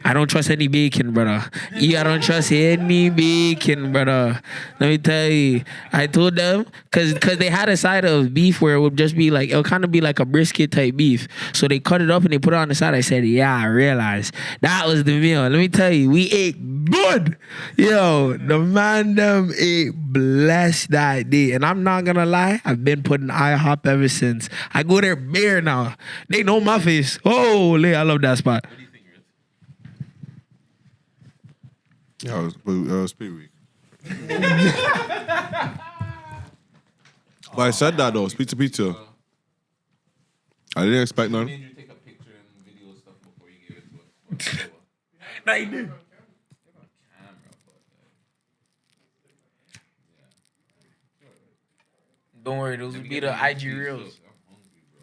E: I don't trust any bacon, brother. Yeah, I don't trust any bacon, brother. Let me tell you. I told them, cause they had a side of beef where it would just be like, it would kind of be like a brisket type beef. So they cut it up and they put it on the side. I said, yeah, I realized. That was the meal. Let me tell you, we ate good. Yo, the Mandem ate blessed that day. And I'm not gonna lie, I've been putting IHOP ever since. I go there bare now. They know my face. Holy, I love that spot.
C: What do you think, Rittz?
B: Yeah, it was pretty weak. But I said that though, it's pizza. I didn't expect
C: I
B: none.
C: made you take a picture and video stuff before you gave it to us.
E: Nah, you did.
C: Camera, but
E: Don't worry, those
C: Let
E: would
C: me
E: be
C: get
E: the
C: my
E: IG
C: pizza.
E: reels.
C: I'm hungry, bro.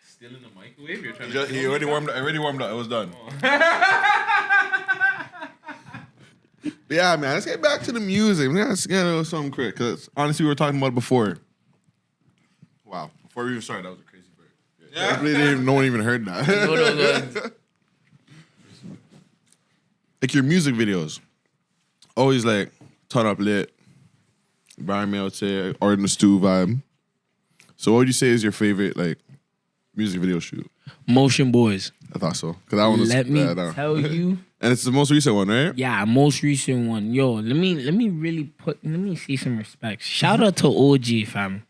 C: Still in the microwave? You're trying
B: He already warmed up. It was done. Yeah, man. Let's get back to the music. Let's get something quick. Because honestly, we were talking about it before. Wow. Before we even started, that was a crazy bird. Yeah. No one even heard that.
E: No.
B: Like your music videos, always like turn up lit, Brian May say, or in the stew vibe. So what would you say is your favorite like music video shoot?
E: Motion Boys.
B: I thought so. Cause that one was
E: Let me tell you.
B: And it's the most recent one, right?
E: Yeah, most recent one. Yo, let me see some respect. Shout out to OG, fam.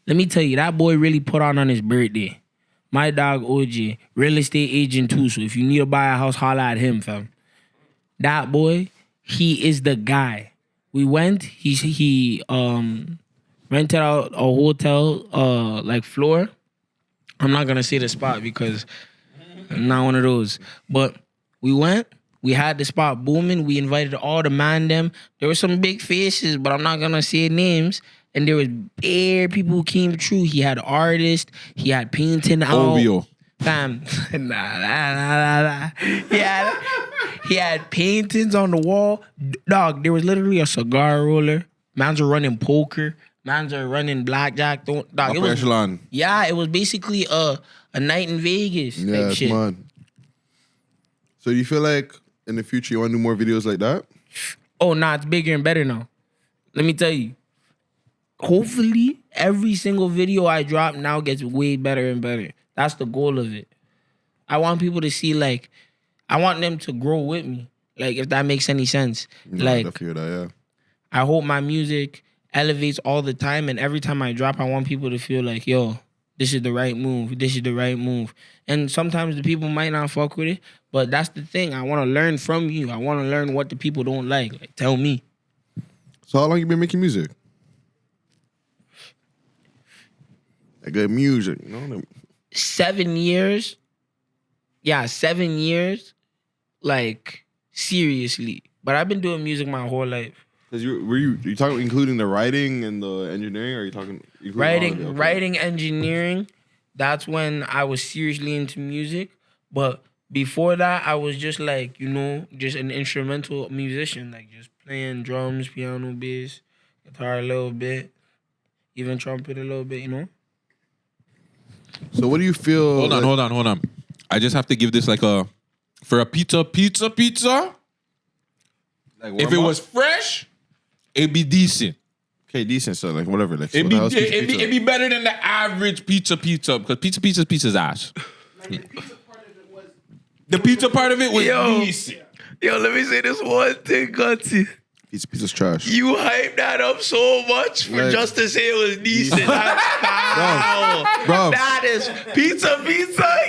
E: Let me tell you, that boy really put on his birthday. My dog OG, real estate agent too. So if you need to buy a house, holla at him, fam. That boy, he is the guy. We went, he rented out a hotel like floor. I'm not gonna say the spot because I'm not one of those. But we went, we had the spot booming. We invited all the Mandem. There were some big faces, but I'm not gonna say names. And there was bare people who came through. He had artists. He had painting out.
C: OVO.
E: Fam, nah. He had paintings on the wall. Dog, there was literally a cigar roller. Mans were running poker. Mans are running blackjack. Dog,
B: Upper echelon.
E: Yeah, it was basically a night in Vegas type
B: Yeah,
E: shit.
B: man. So do you feel like in the future you want to do more videos like that?
E: Oh, nah, it's bigger and better now. Let me tell you. Hopefully, every single video I drop now gets way better and better. That's the goal of it. I want people to see, like, I want them to grow with me. Like, if that makes any sense.
B: I feel that, yeah.
E: I hope my music elevates all the time, and every time I drop, I want people to feel like, yo, this is the right move. This is the right move. And sometimes the people might not fuck with it, but that's the thing. I want to learn from you. I want to learn what the people don't like. Like, tell me.
B: So how long you been making music? Like good music, you know?
E: 7 years. Yeah, 7 years. Like, seriously. But I've been doing music my whole life.
B: Because you talking including the writing and the engineering, or are you talking
E: Writing, engineering. That's when I was seriously into music. But before that, I was just like, just an instrumental musician, like just playing drums, piano, bass, guitar a little bit, even trumpet a little bit.
B: So what do you feel?
C: Hold on. I just have to give this like for a pizza.
B: Like
C: If it was fresh, it'd be decent.
B: okay, decent, so like whatever. Like
C: It'd
B: pizza.
C: be better than the average pizza because pizza's ass. The pizza part of it was decent.
A: Yo, let me say this one thing, Guttzy.
B: Pizza's trash.
A: You hyped that up so much for
B: Like-
A: just to say it was decent. That's foul.
B: Bro.
A: That is pizza.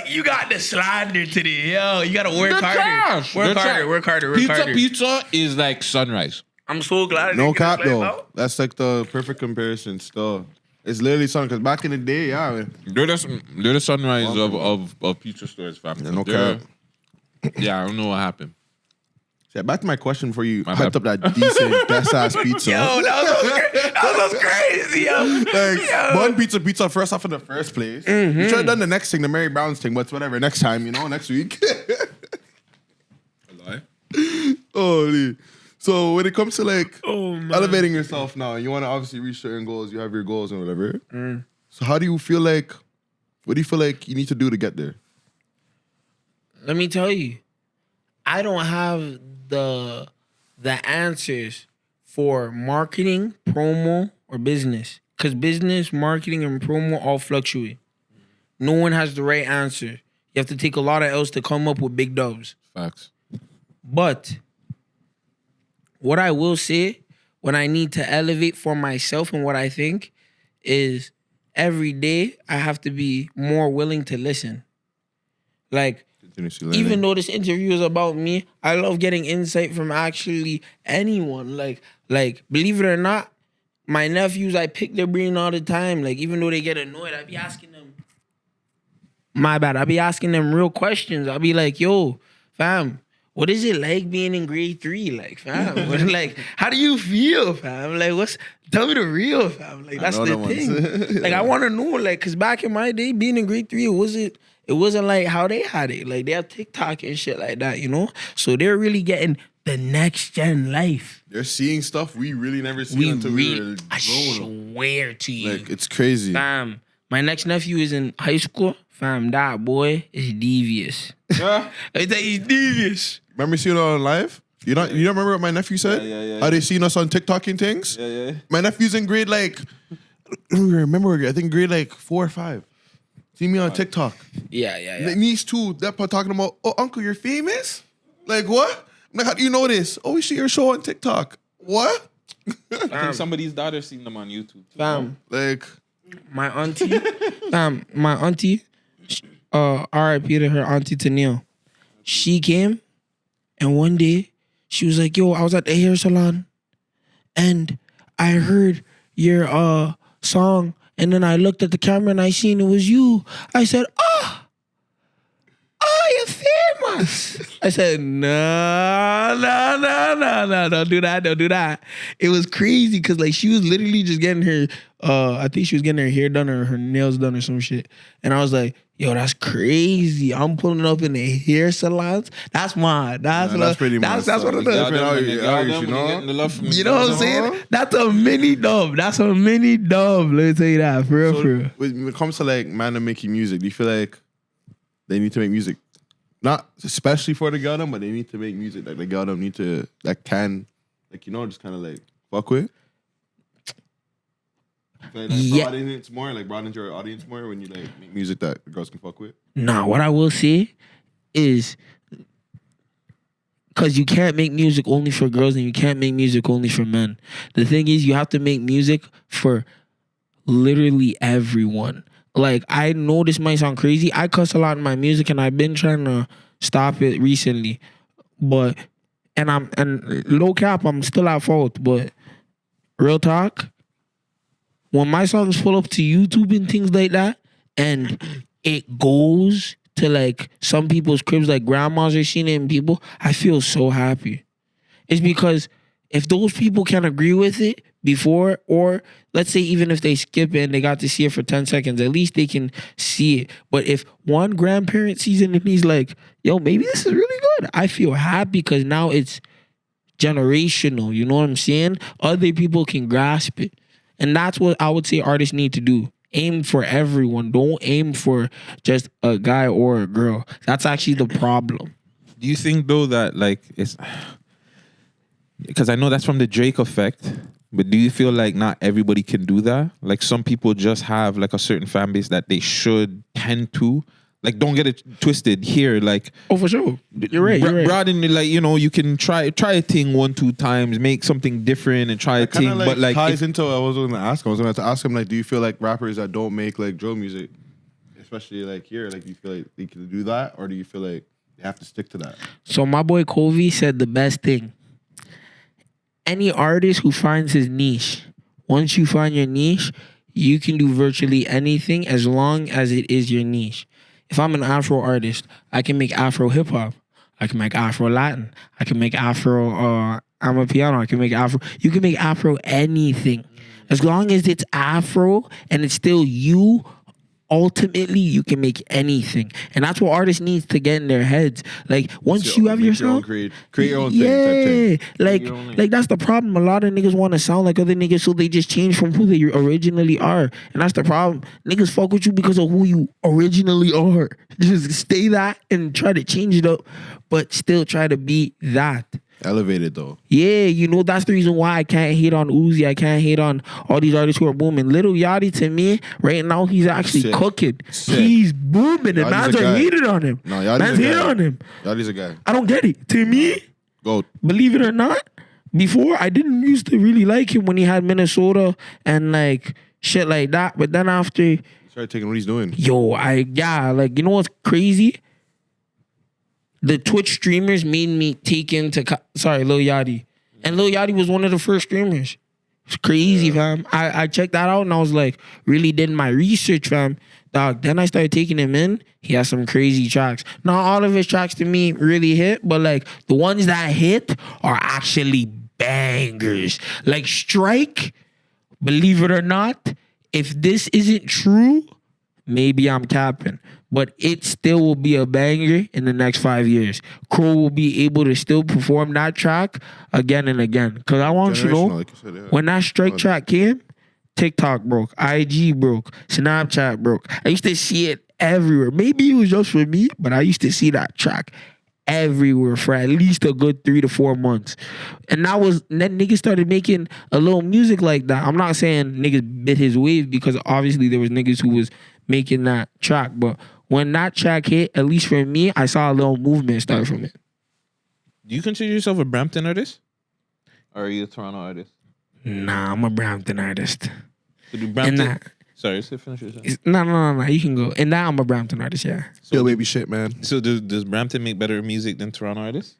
A: You got the slander today. Yo, you gotta work
C: They're
A: harder.
C: trash.
A: Work
C: They're
A: harder.
C: trash.
A: Work harder.
C: Pizza is like sunrise.
A: I'm so glad. I
B: No
A: didn't get
B: cap
A: this
B: though.
A: out.
B: That's like the perfect comparison still. It's literally something because back in the day, yeah, man.
C: They're the sunrise of pizza stores, fam.
B: Yeah, no
C: They're-
B: cap.
C: Yeah, I don't know what happened.
B: Yeah, back to my question for you.
C: My
B: Hyped
C: bad.
B: up that decent, best ass pizza.
A: Yo, that was crazy, yo.
B: Like one pizza first off in the first place. You should have done the next thing, the Mary Brown's thing, but it's whatever. Next time, next week. Holy. So when it comes to like elevating yourself now, you want to obviously reach certain goals. You have your goals and whatever. So how do you feel like? What do you feel like you need to do to get there?
E: Let me tell you, I don't have the answers for marketing, promo, or business. Because business, marketing, and promo all fluctuate. No one has the right answer. You have to take a lot of L's to come up with big dubs.
C: Facts.
E: But what I will say, when I need to elevate for myself and what I think, is every day I have to be more willing to listen. Like, even though this interview is about me, I love getting insight from actually anyone. Like believe it or not, my nephews, I pick their brain all the time. Like, even though they get annoyed, I be asking them. My bad. I be asking them real questions. I'll be like, yo, fam, what is it like being in grade 3? Like, fam, like, how do you feel, fam? Like, tell me the real, fam. Like, that's the thing. Like, I want to know, like, because back in my day, being in grade 3, it wasn't like how they had it. Like, they have TikTok and shit like that, So they're really getting the next gen life.
B: They're seeing stuff we really never seen until we were
E: I
B: grown.
E: swear to you.
B: Like, it's crazy.
E: Fam, my next nephew is in high school. Fam, that boy is devious.
B: Yeah.
E: I think he's devious.
B: Remember seeing it on live? You don't remember what my nephew said?
D: Yeah.
B: How they seen us on TikTok and things?
D: Yeah.
B: My nephew's in grade like, I don't even remember, I think grade like 4 or 5. See me on TikTok.
E: Yeah.
B: The niece too, that part talking about, oh, uncle, you're famous? Like, what? I'm like, how do you know this? Oh, we see your show on TikTok. What?
D: I think somebody's daughter seen them on YouTube.
E: Fam,
B: Like,
E: my auntie, R.I.P. to her auntie Tennille. She came, and one day she was like, "Yo, I was at the hair salon, and I heard your song, and then I looked at the camera and I seen it was you. I said, oh, you're famous." I said, no, don't do that. It was crazy because like she was literally just getting her, I think she was getting her hair done or her nails done or some shit. And I was like, yo, that's crazy. I'm pulling up in the hair salons. That's mine. That's
B: pretty much.
E: That's what it is.
B: Different Irish, you know?
E: You know what I'm saying? That's a mini dub. Let me tell you that. For real.
B: When it comes to like Mandem making music, do you feel like they need to make music? Not especially for the girl, but they need to make music like the girl need to, that can, like, you know, just kind of like fuck with. Like, broaden your audience more when you like make music that the girls can fuck with.
E: Nah, what I will say is, because you can't make music only for girls and you can't make music only for men. The thing is, you have to make music for literally everyone. Like, I know this might sound crazy. I cuss a lot in my music and I've been trying to stop it recently. But, and low cap, I'm still at fault. But real talk, when my songs pull up to YouTube and things like that, and it goes to like some people's cribs, like grandmas are seeing it and people, I feel so happy. It's because if those people can agree with it before, or let's say even if they skip it and they got to see it for 10 seconds, at least they can see it. But if one grandparent sees it and he's like, yo, maybe this is really good, I feel happy because now it's generational. You know what I'm saying? Other people can grasp it. And that's what I would say artists need to do. Aim for everyone. Don't aim for just a guy or a girl. That's actually the problem.
D: Do you think though that like it's because I know that's from the Drake effect, but do you feel like not everybody can do that? Like some people just have like a certain fan base that they should tend to. Like, don't get it twisted here. Like,
E: oh, for sure, you're right.
D: Broaden, like, you know, you can try a thing 1-2 times, make something different, and try a thing.
B: Like,
D: but like,
B: ties into what I was going to ask him. I was going to ask him, like, do you feel like rappers that don't make like drill music, especially like here, like, do you feel like they can do that, or do you feel like they have to stick to that?
E: So my boy Covey said the best thing. Any artist who finds his niche, once you find your niche, you can do virtually anything as long as it is your niche. If I'm an Afro artist, I can make Afro hip hop. I can make Afro Latin. I can make Afro I'm a piano. I can make Afro. You can make Afro anything. As long as it's Afro and it's still you, ultimately you can make anything. And that's what artists need to get in their heads. Like, once you have your song,
B: create your own thing. Type thing.
E: Like that's the problem. A lot of niggas want to sound like other niggas, so they just change from who they originally are. And that's the problem. Niggas fuck with you because of who you originally are. Just stay that and try to change it up, but still try to be that.
B: Elevated though.
E: Yeah, you know, that's the reason why I can't hate on Uzi. I can't hate on all these artists who are booming. Lil Yachty, to me, right now, he's actually cooking. He's booming, and man's are hated on him.
B: No, Yachty's
E: man's hated on him.
B: Yachty's a guy.
E: I don't get it. To me,
B: Goat.
E: Believe it or not, before I didn't used to really like him when he had Minnesota and like shit like that. But then after,
B: He started taking what he's doing.
E: like, you know what's crazy? The Twitch streamers made me take into Lil Yachty. And Lil Yachty was one of the first streamers. It's crazy, fam. I checked that out and I was like, really did my research, fam. Dog, then I started taking him in. He has some crazy tracks. Not all of his tracks to me really hit, but like the ones that hit are actually bangers. Like Strike, believe it or not, if this isn't true, maybe I'm capping. But it still will be a banger in the next 5 years. Crow will be able to still perform that track again and again. Because I want you to know,
B: Generational, like you said, yeah.
E: when that strike
B: Well,
E: track came, TikTok broke, IG broke, Snapchat broke. I used to see it everywhere. Maybe it was just for me, but I used to see that track everywhere for at least a good 3 to 4 months. And then niggas started making a little music like that. I'm not saying niggas bit his wave because obviously there was niggas who was making that track. But when that track hit, at least for me, I saw a little movement start from it.
D: Do you consider yourself a Brampton artist? Or are you a Toronto artist?
E: Nah, I'm a Brampton artist.
D: So do
E: And
D: Brampton...
E: that,
D: Sorry, say finish your sentence.
E: no. You can go. And now I'm a Brampton artist, yeah.
B: Yo, baby shit, man.
D: So does Brampton make better music than Toronto artists?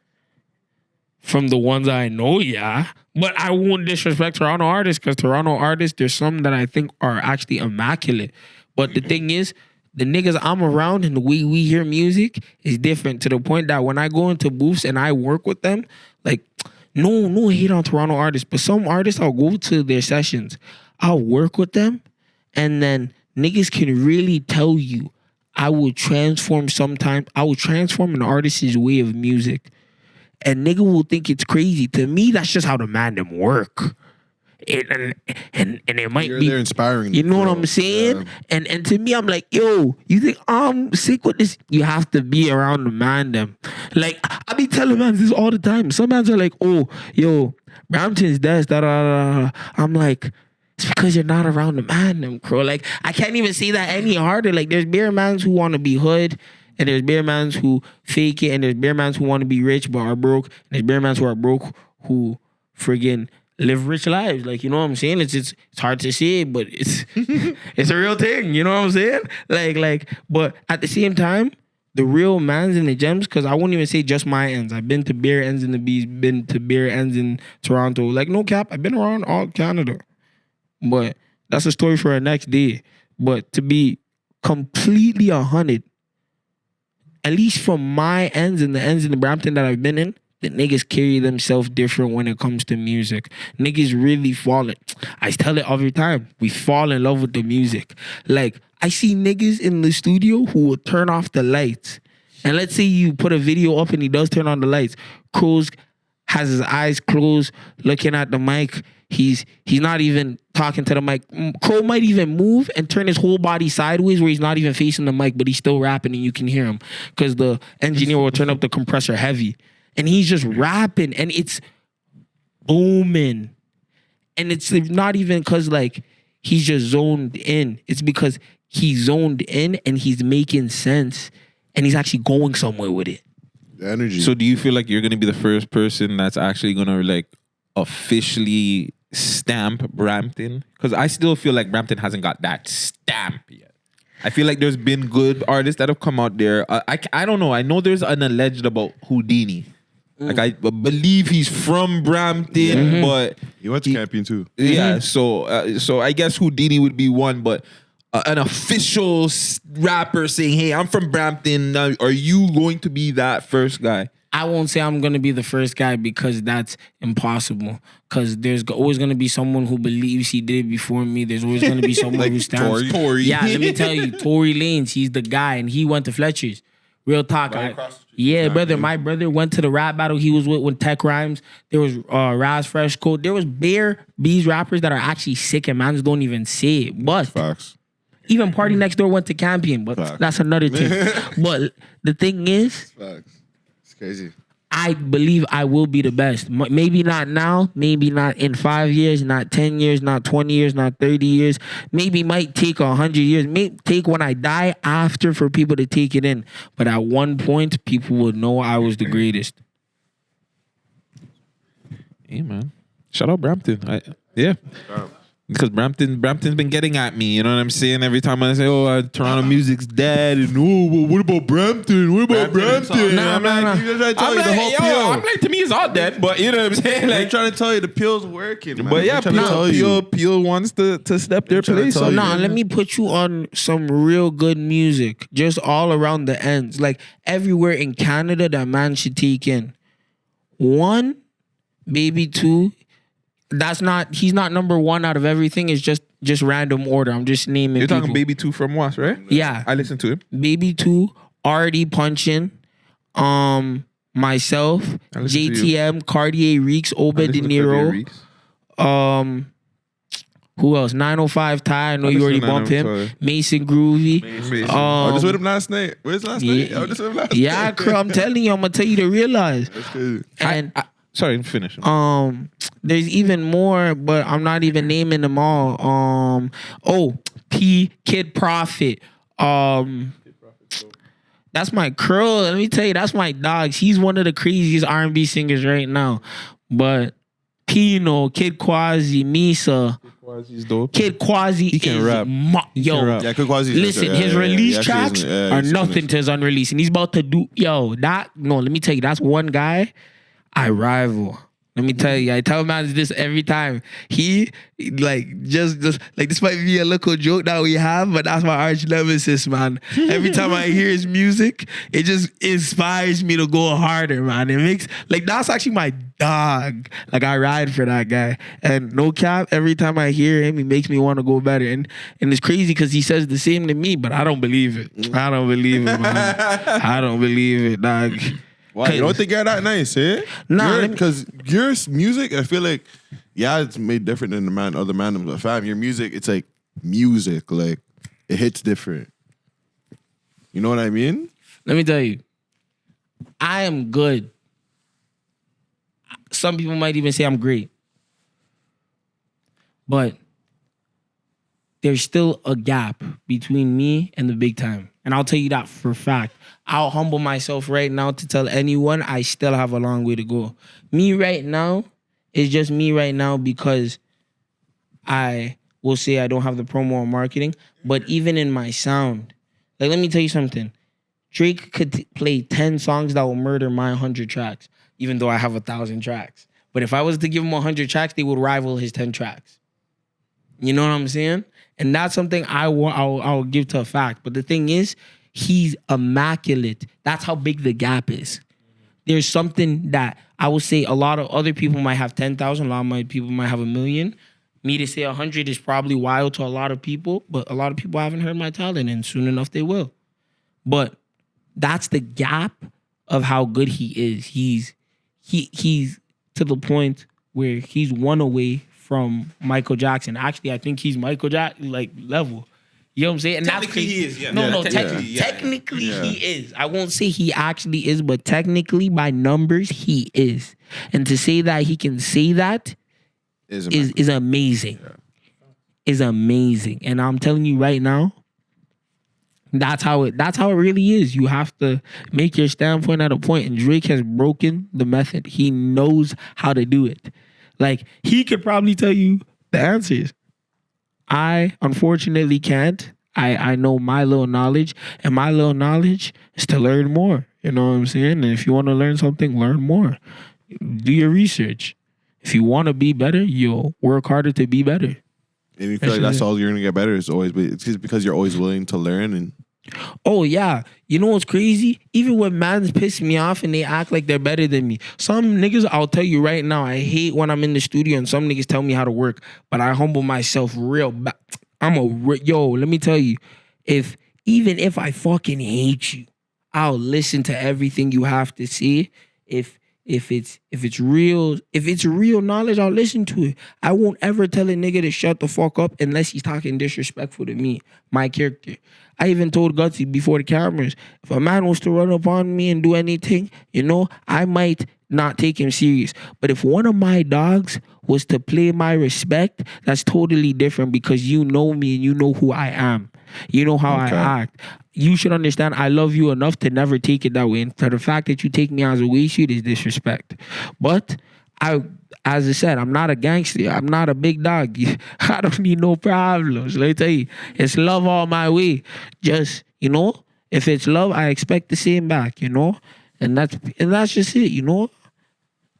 E: From the ones I know, yeah. But I won't disrespect Toronto artists because Toronto artists, there's some that I think are actually immaculate. But the thing is, the niggas I'm around and the way we hear music is different to the point that when I go into booths and I work with them, like, no hate on Toronto artists, but some artists, I'll go to their sessions, I'll work with them, and then niggas can really tell you I will transform an artist's way of music. And nigga will think it's crazy. To me, that's just how the Mandem work. And it might
B: You're
E: be
B: there inspiring.
E: you know what
B: them,
E: I'm saying?
B: yeah.
E: And to me, I'm like, yo, you think I'm sick with this? You have to be around the Mandem. Like, I be telling man this all the time. Some mans are like, oh, yo, Brampton's this, da da da. I'm like, it's because you're not around the Mandem, bro. Like, I can't even say that any harder. Like, there's bare mans who want to be hood, and there's bare mans who fake it, and there's bare mans who want to be rich but are broke, and there's bare mans who are broke who friggin' live rich lives. Like, you know what I'm saying? It's hard to say, but it's it's a real thing. You know what I'm saying? Like, but at the same time, the real mans in the gems, because I won't even say just my ends. I've been to bare ends in the B's, been to bare ends in Toronto. Like, no cap, I've been around all Canada. But that's a story for our next day. But to be completely 100, at least from my ends and the ends in the Brampton that I've been in, the niggas carry themselves different when it comes to music. Niggas really fall in. I tell it every time. We fall in love with the music. Like, I see niggas in the studio who will turn off the lights. And let's say you put a video up and he does turn on the lights. Cruz has his eyes closed, looking at the mic. He's not even talking to the mic. Crow might even move and turn his whole body sideways where he's not even facing the mic, but he's still rapping and you can hear him because the engineer will turn up the compressor heavy. And he's just rapping and it's booming. And it's not even because like he's just zoned in. It's because he's zoned in and he's making sense and he's actually going somewhere with it.
B: The energy.
D: So do you feel like you're going to be the first person that's actually going to like officially stamp Brampton? Because I still feel like Brampton hasn't got that stamp yet. I feel like there's been good artists that have come out there. I don't know. I know there's an alleged about Houdini. Like I believe he's from Brampton, but
B: he went to Campion too.
D: yeah. So I guess Houdini would be one, but an official rapper saying, "Hey, I'm from Brampton." Are you going to be that first guy?
E: I won't say I'm going to be the first guy because that's impossible. Because there's always going to be someone who believes he did it before me. There's always going to be someone who stands.
D: Tory.
E: Yeah, let me tell you, Tory Lanez, he's the guy, and he went to Fletcher's. Real talk. Yeah, brother. My brother went to the rap battle he was with Tech Rhymes. There was Raz Fresh Code. There was bare B's rappers that are actually sick and mans don't even say it. But
B: Facts.
E: even Party Next Door went to Campion, but
B: Facts.
E: that's another thing. But the thing is,
B: Facts. It's crazy.
E: I believe I will be the best. Maybe not now, maybe not in 5 years, not 10 years, not 20 years, not 30 years. Maybe might take 100 years. May take when I die after for people to take it in. But at one point, people would know I was the greatest.
D: Hey man, shout out Brampton. Yeah. Because Brampton's been getting at me, you know what I'm saying? Every time I say, Toronto music's dead, and what about Brampton? What about Brampton?
E: Nah.
B: I'm like,
D: To me, it's all dead, but you know what I'm saying?
B: They're
D: Like,
B: trying to tell you the peel's working, man.
D: but yeah,
B: They're trying to tell you.
D: Peel wants to step their
B: trying to
D: place.
B: tell
D: So
B: you.
E: Nah, let me put you on some real good music, just all around the ends. Like everywhere in Canada that man should take in. 1, maybe 2, he's not number one out of everything. It's just random order. I'm just naming.
D: You're talking
E: people.
D: Baby 2 from Was, right?
E: Yeah.
D: I listened to him.
E: Baby 2, already punching. Myself,
D: I listen to
E: JTM, Cartier Reeks, Obed De Niro. Who else? 905 Ty. I know you already bumped him. Mason Groovy.
B: I was with him last night. Where's last night? I was just with him last night.
E: Yeah, I'm telling you, I'm gonna tell you to realize.
B: That's crazy.
E: And
D: Sorry, finish.
E: there's even more, but I'm not even naming them all. P Kid Prophet. That's my curl. Let me tell you, that's my dog. He's one of the craziest R&B singers right now. But Pino, Kid Quasi, Misa.
D: Quasi's dope.
E: Kid Quasi
D: He can rap.
E: Yo,
B: Yeah, Kid Quasi's
E: listen, his release tracks are nothing to his unreleased. And he's about to do, let me tell you, that's one guy I rival. Let me tell you, I tell man this every time. He, just this might be a little joke that we have, but that's my arch nemesis, man. Every time I hear his music, it just inspires me to go harder, man. It makes, that's actually my dog. I ride for that guy. And no cap, every time I hear him, he makes me want to go better. And it's crazy because he says the same to me, but I don't believe it. I don't believe it, man. I don't believe it, dog.
B: Why? You don't think you're that nice, eh?
E: Nah,
B: because your music, I feel like, it's made different than other man. But fam, your music, it's like music, it hits different. You know what I mean?
E: Let me tell you, I am good. Some people might even say I'm great, but there's still a gap between me and the big time. And I'll tell you that for a fact. I'll humble myself right now to tell anyone I still have a long way to go. Me right now is just me right now because I will say I don't have the promo or marketing. But even in my sound, let me tell you something. Drake could play 10 songs that will murder my 100 tracks, even though I have 1,000 tracks. But if I was to give him 100 tracks, they would rival his 10 tracks. You know what I'm saying? And that's something I'll give to a fact. But the thing is, he's immaculate. That's how big the gap is. There's something that I would say a lot of other people might have 10,000. A lot of people might have 1 million. Me to say 100 is probably wild to a lot of people. But a lot of people haven't heard my talent. And soon enough, they will. But that's the gap of how good he is. He's to the point where he's one away from Michael Jackson. Actually, I think he's Michael Jackson level. You know what I'm saying? And
D: Technically he is, yeah.
E: Technically he is. I won't say he actually is, but technically by numbers he is. And to say that he can say that is amazing. Yeah. Is amazing. And I'm telling you right now, that's how it really is. You have to make your standpoint at a point. And Drake has broken the method. He knows how to do it. He could probably tell you the answers. I unfortunately can't. I know my little knowledge, and my little knowledge is to learn more. You know what I'm saying? And if you want to learn something, learn more. Do your research. If you want to be better, you'll work harder to be better.
B: And you feel like that's all you're gonna get better is it's just because you're always willing to learn and.
E: Oh, yeah. You know what's crazy? Even when mans piss me off and they act like they're better than me. Some niggas, I'll tell you right now, I hate when I'm in the studio and some niggas tell me how to work, but I humble myself real bad. Let me tell you, even if I fucking hate you, I'll listen to everything you have to say. If it's real knowledge, I'll listen to it. I won't ever tell a nigga to shut the fuck up unless he's talking disrespectful to me, my character. I even told Guttzy before the cameras, if a man was to run up on me and do anything, I might not take him serious. But if one of my dogs was to play my respect, that's totally different because you know me and you know who I am. You know how I act. You should understand I love you enough to never take it that way. And for the fact that you take me as a way sheet is disrespect. But as I said, I'm not a gangster. I'm not a big dog. I don't need no problems. Let me tell you, it's love all my way. Just, if it's love, I expect the same back, And that's just it,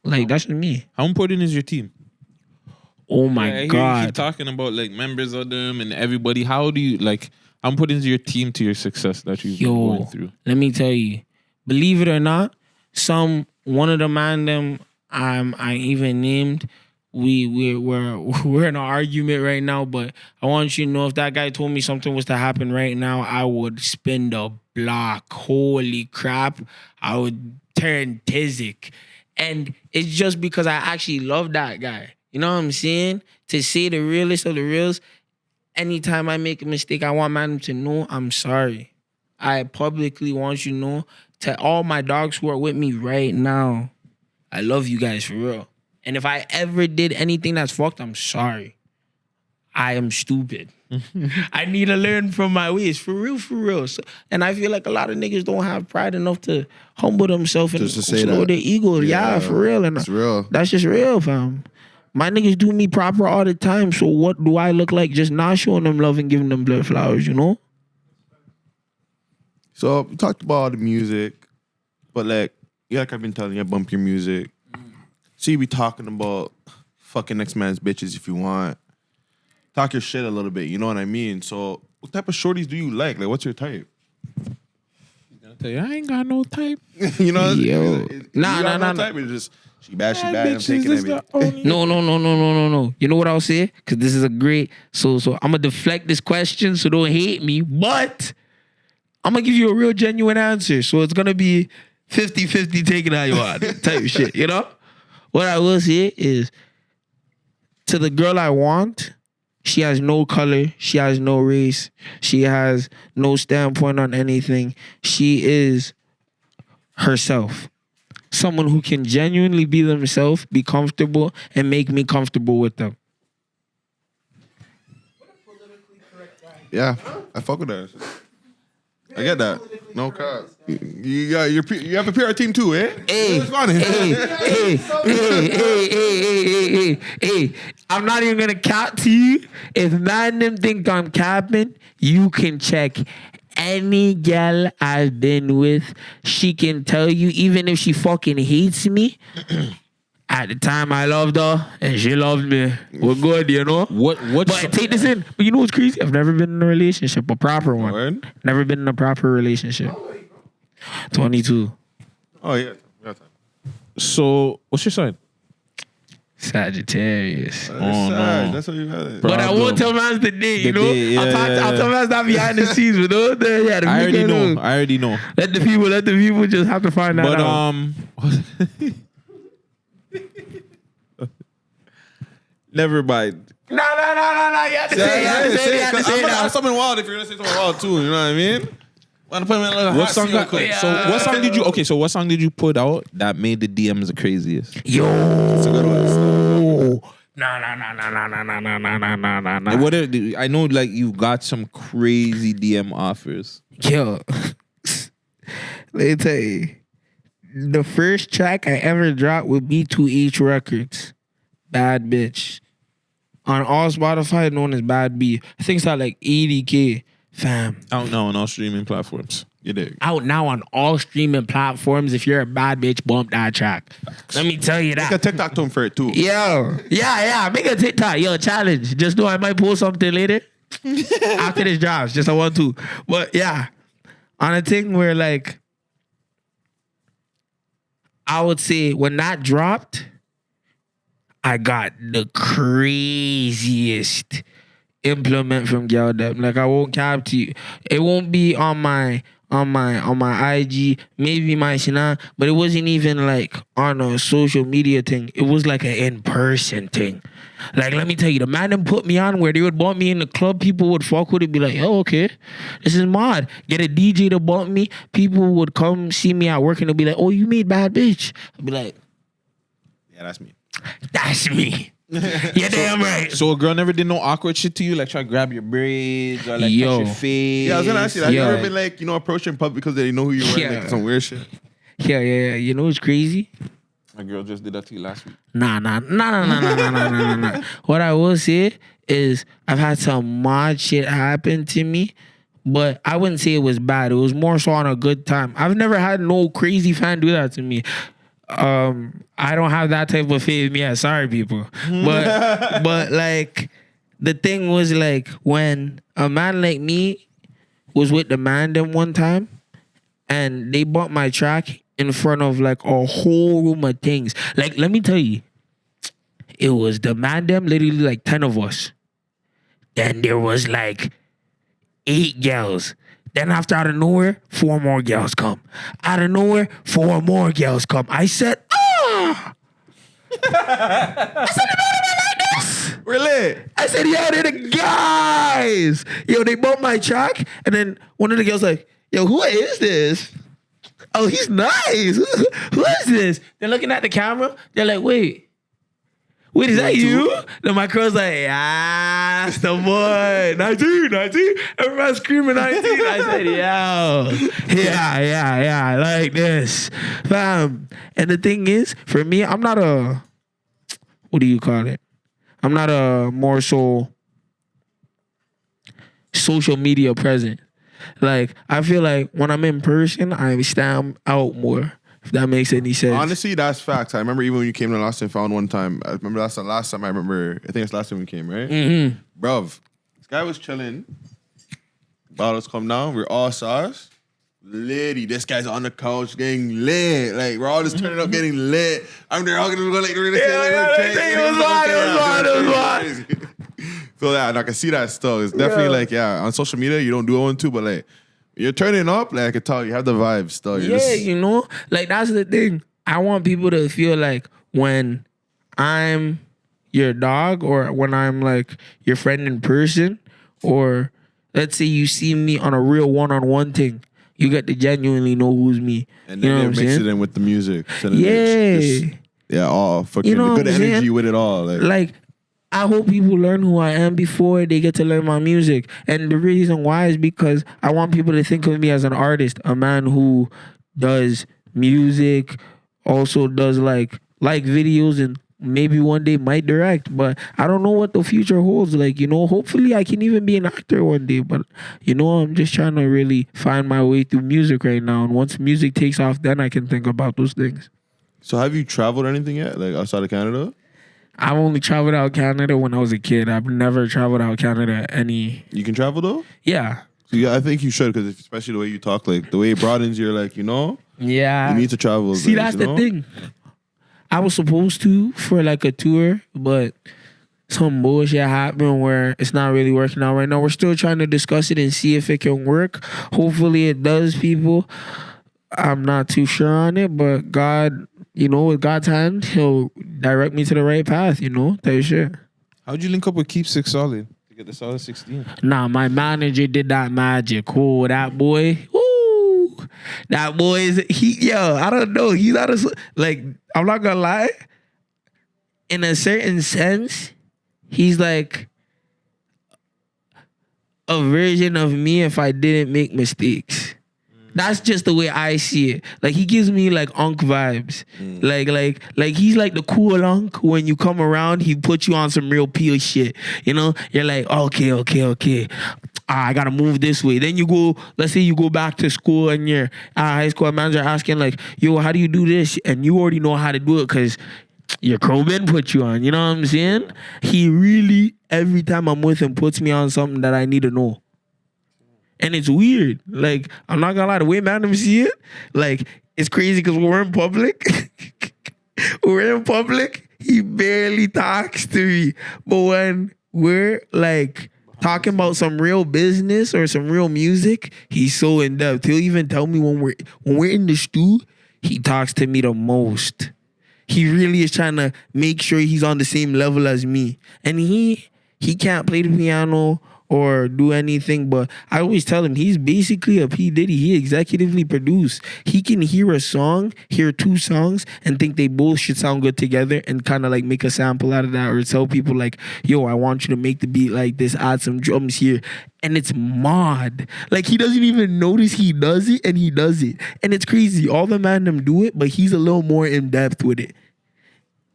E: that's me.
D: How important is your team?
E: Oh my God.
D: You keep talking about members of them and everybody. How do you how important is your team to your success that you've been going through?
E: Let me tell you, believe it or not, one of the Mandem I even named we're in an argument right now, but I want you to know if that guy told me something was to happen right now, I would spin the block. Holy crap. I would turn Tizik. And it's just because I actually love that guy. You know what I'm saying? To say the realest of the reals, anytime I make a mistake, I want man to know I'm sorry. I publicly want you to know to all my dogs who are with me right now, I love you guys for real. And if I ever did anything that's fucked, I'm sorry. I am stupid. I need to learn from my ways, for real, for real. So, and I feel like a lot of niggas don't have pride enough to humble themselves and
B: Just to say
E: slow
B: that.
E: their ego. Yeah, for real. And
B: It's real.
E: that's just real, fam. My niggas do me proper all the time, so what do I look like just not showing them love and giving them blood flowers, you know?
B: So we talked about all the music, but like I've been telling you, bump your music. So you be talking about fucking next man's bitches if you want. Talk your shit a little bit, you know what I mean? So what type of shorties do you like? Like, what's your type?
C: I'll tell you, I ain't got no type.
B: You know?
E: Yo. Nah.
B: Type. It's just, she bad, I'm
C: Bitches
B: taking
C: is
B: it.
C: the only-
E: No. You know what I'll say? Because this is a great... So I'm going to deflect this question, so don't hate me. But I'm going to give you a real genuine answer. So it's going to be 50-50 taking out your out type of shit, you know? What I will say is, to the girl I want, she has no color. She has no race. She has no standpoint on anything. She is herself. Someone who can genuinely be themselves, be comfortable, and make me comfortable with them.
B: Yeah, I fuck with that. I get that. No cap. You have a PR team too, eh?
E: Hey, I'm not even gonna cap to you. If Mandem think I'm capping, you can check any gal I've been with. She can tell you, even if she fucking hates me, at the time I loved her and she loved me. We're good, you know?
C: What
E: But take this in. But you know what's crazy? I've never been in a relationship, a proper one.
B: Word?
E: Never been in a proper relationship. 22.
B: Oh yeah. Yeah, time.
C: So, what's your sign?
E: Sagittarius.
B: That's
C: no.
B: sad. That's what you had it.
E: But I won't tell man's the day, you
D: The
E: know?
D: day, yeah,
E: I'll tell man's that behind the scenes, but don't yeah,
C: I already know.
E: Let the people just have to find that
C: But
E: out.
C: never mind.
E: No. You have to say that.
B: Something wild if you're gonna say something wild too. You know what I mean?
C: What song? So what song did you? Okay, so what song did you put out that made the DMs the craziest?
E: Yo.
B: It's a good one.
E: Nah.
D: What are I know, like you got some crazy DM offers.
E: Yo. Let me tell you. The first track I ever dropped with B2H Records. Bad Bitch. On all Spotify, known as Bad B. I think it's at like 80K. Fam.
C: Out now on all streaming platforms.
B: You dig?
E: Out now on all streaming platforms. If you're a bad bitch, bump that track. Let me tell you
B: Make a
E: that.
B: TikTok to him for it too.
E: Yo. Yeah. Make a TikTok. Yo, challenge. Just know I might post something later. After this drops. Just I want to. But yeah. On a thing where like, I would say when that dropped, I got the craziest implement from Girl Dem. Like I won't cap to you. It won't be on my IG, maybe my Shana, but it wasn't even like on a social media thing. It was like an in-person thing. Like let me tell you, the man them put me on where they would bump me in the club, people would fuck with it, be like, oh, okay, this is mod. Get a DJ to bump me, people would come see me at work and they'll be like, oh, you made Bad Bitch. I'd be like,
B: Yeah, that's me.
E: that's me. You're damn right.
D: So a girl never did no awkward shit to you, like try to grab your braids or like
E: Yo.
D: touch your face.
B: Yeah, I was gonna ask you. Have you
E: Yeah.
B: ever been like, approaching public because they know who you are,
E: Yeah.
B: like some weird shit?
E: Yeah. You know what's crazy?
D: My girl just did that to you last week.
E: Nah. What I will say is I've had some mod shit happen to me, but I wouldn't say it was bad. It was more so on a good time. I've never had no crazy fan do that to me. I don't have that type of faith. Yeah, sorry people. But like the thing was like when a man like me was with the Mandem one time and they bought my track in front of like a whole room of things. Like, let me tell you,
A: it was the Mandem, literally like 10 of us. Then there was like 8 girls. Then after out of nowhere, 4 more girls come. Out of nowhere, 4 more girls come. I said, ah! I said, the man like this.
B: We're lit.
A: I said, yo, they're the guys. Yo, they bought my track. And then one of the girls like, yo, who is this? Oh, he's nice. Who is this? They're looking at the camera. They're like, wait, is that you? Then my girl's like, that's the boy. 19. Everybody's screaming 19. I said, yeah, like this. Fam. And the thing is, for me, I'm not a, what do you call it? I'm not a more so social media present. Like, I feel like when I'm in person, I stand out more. If that makes any sense.
B: Honestly, that's facts. I remember even when you came to Lost and Found one time. I remember that's the last time I remember. I think it's last time we came, right?
A: Mm-hmm.
B: Bruv, this guy was chilling. Bottles come down. We're all sauce. Litty. This guy's on the couch getting lit. Like, we're all just turning up getting lit. I'm there hugging him, like, it was feel that, and I can see that still. It's definitely like, on social media, you don't do it one too, but like, you're turning up, like I can tell you have the vibe still.
A: You know, like that's the thing. I want people to feel like when I'm your dog or when I'm like your friend in person, or let's say you see me on a real one-on-one thing, you get to genuinely know who's me.
B: And
A: you know
B: then
A: what
B: they
A: I'm
B: mix
A: saying?
B: it in with the music. So then
A: Yeah.
B: all fucking
A: You know
B: good
A: what I'm
B: energy
A: saying?
B: with it all.
A: Like, I hope people learn who I am before they get to learn my music. And the reason why is because I want people to think of me as an artist, a man who does music, also does like videos, and maybe one day might direct. But I don't know what the future holds. Like, you know, hopefully I can even be an actor one day. But, you know, I'm just trying to really find my way through music right now. And once music takes off, then I can think about those things.
B: So have you traveled anything yet? Like outside of Canada?
A: I've only traveled out Canada when I was a kid. I've never traveled out Canada any.
B: You can travel though?
A: Yeah.
B: So yeah, I think you should, because especially the way you talk, like the way it broadens your, like, you know,
A: Yeah.
B: you need to travel.
A: See,
B: like,
A: that's
B: you
A: the
B: know?
A: thing. I was supposed to for like a tour, but some bullshit happened where it's not really working out right now. We're still trying to discuss it and see if it can work. Hopefully it does, people. I'm not too sure on it, but God, you know, with God's hand, He'll direct me to the right path, you know, that shit.
D: How'd you link up with Keep Six Solid to get the Solid 16?
A: Nah, my manager did that magic. Cool, that boy. Woo! That boy is I don't know. He's not like, I'm not gonna lie. In a certain sense, he's like a version of me if I didn't make mistakes. That's just the way I see it. Like, he gives me like Unc vibes. Like he's like the cool Unc. When you come around, he puts you on some real peel shit. You know, you're like, okay. I gotta move this way. Then you go, let's say you go back to school and your high school manager asking like, yo, how do you do this? And you already know how to do it because your Coben put you on. You know what I'm saying? He really, every time I'm with him, puts me on something that I need to know. And it's weird. Like, I'm not gonna lie, the way Mandem see it, like, it's crazy because when we're in public, he barely talks to me. But when we're like talking about some real business or some real music, he's so in depth. He'll even tell me when we're in the stew, he talks to me the most. He really is trying to make sure he's on the same level as me. And he can't play the piano or do anything, but I always tell him he's basically a P. Diddy. He executively produced. He can hear a song, hear 2 songs, and think they both should sound good together and kind of like make a sample out of that, or tell people like, yo, I want you to make the beat like this, add some drums here. And it's mod. Like, he doesn't even notice he does it, and he does it. And it's crazy. All the Mandem do it, but he's a little more in depth with it.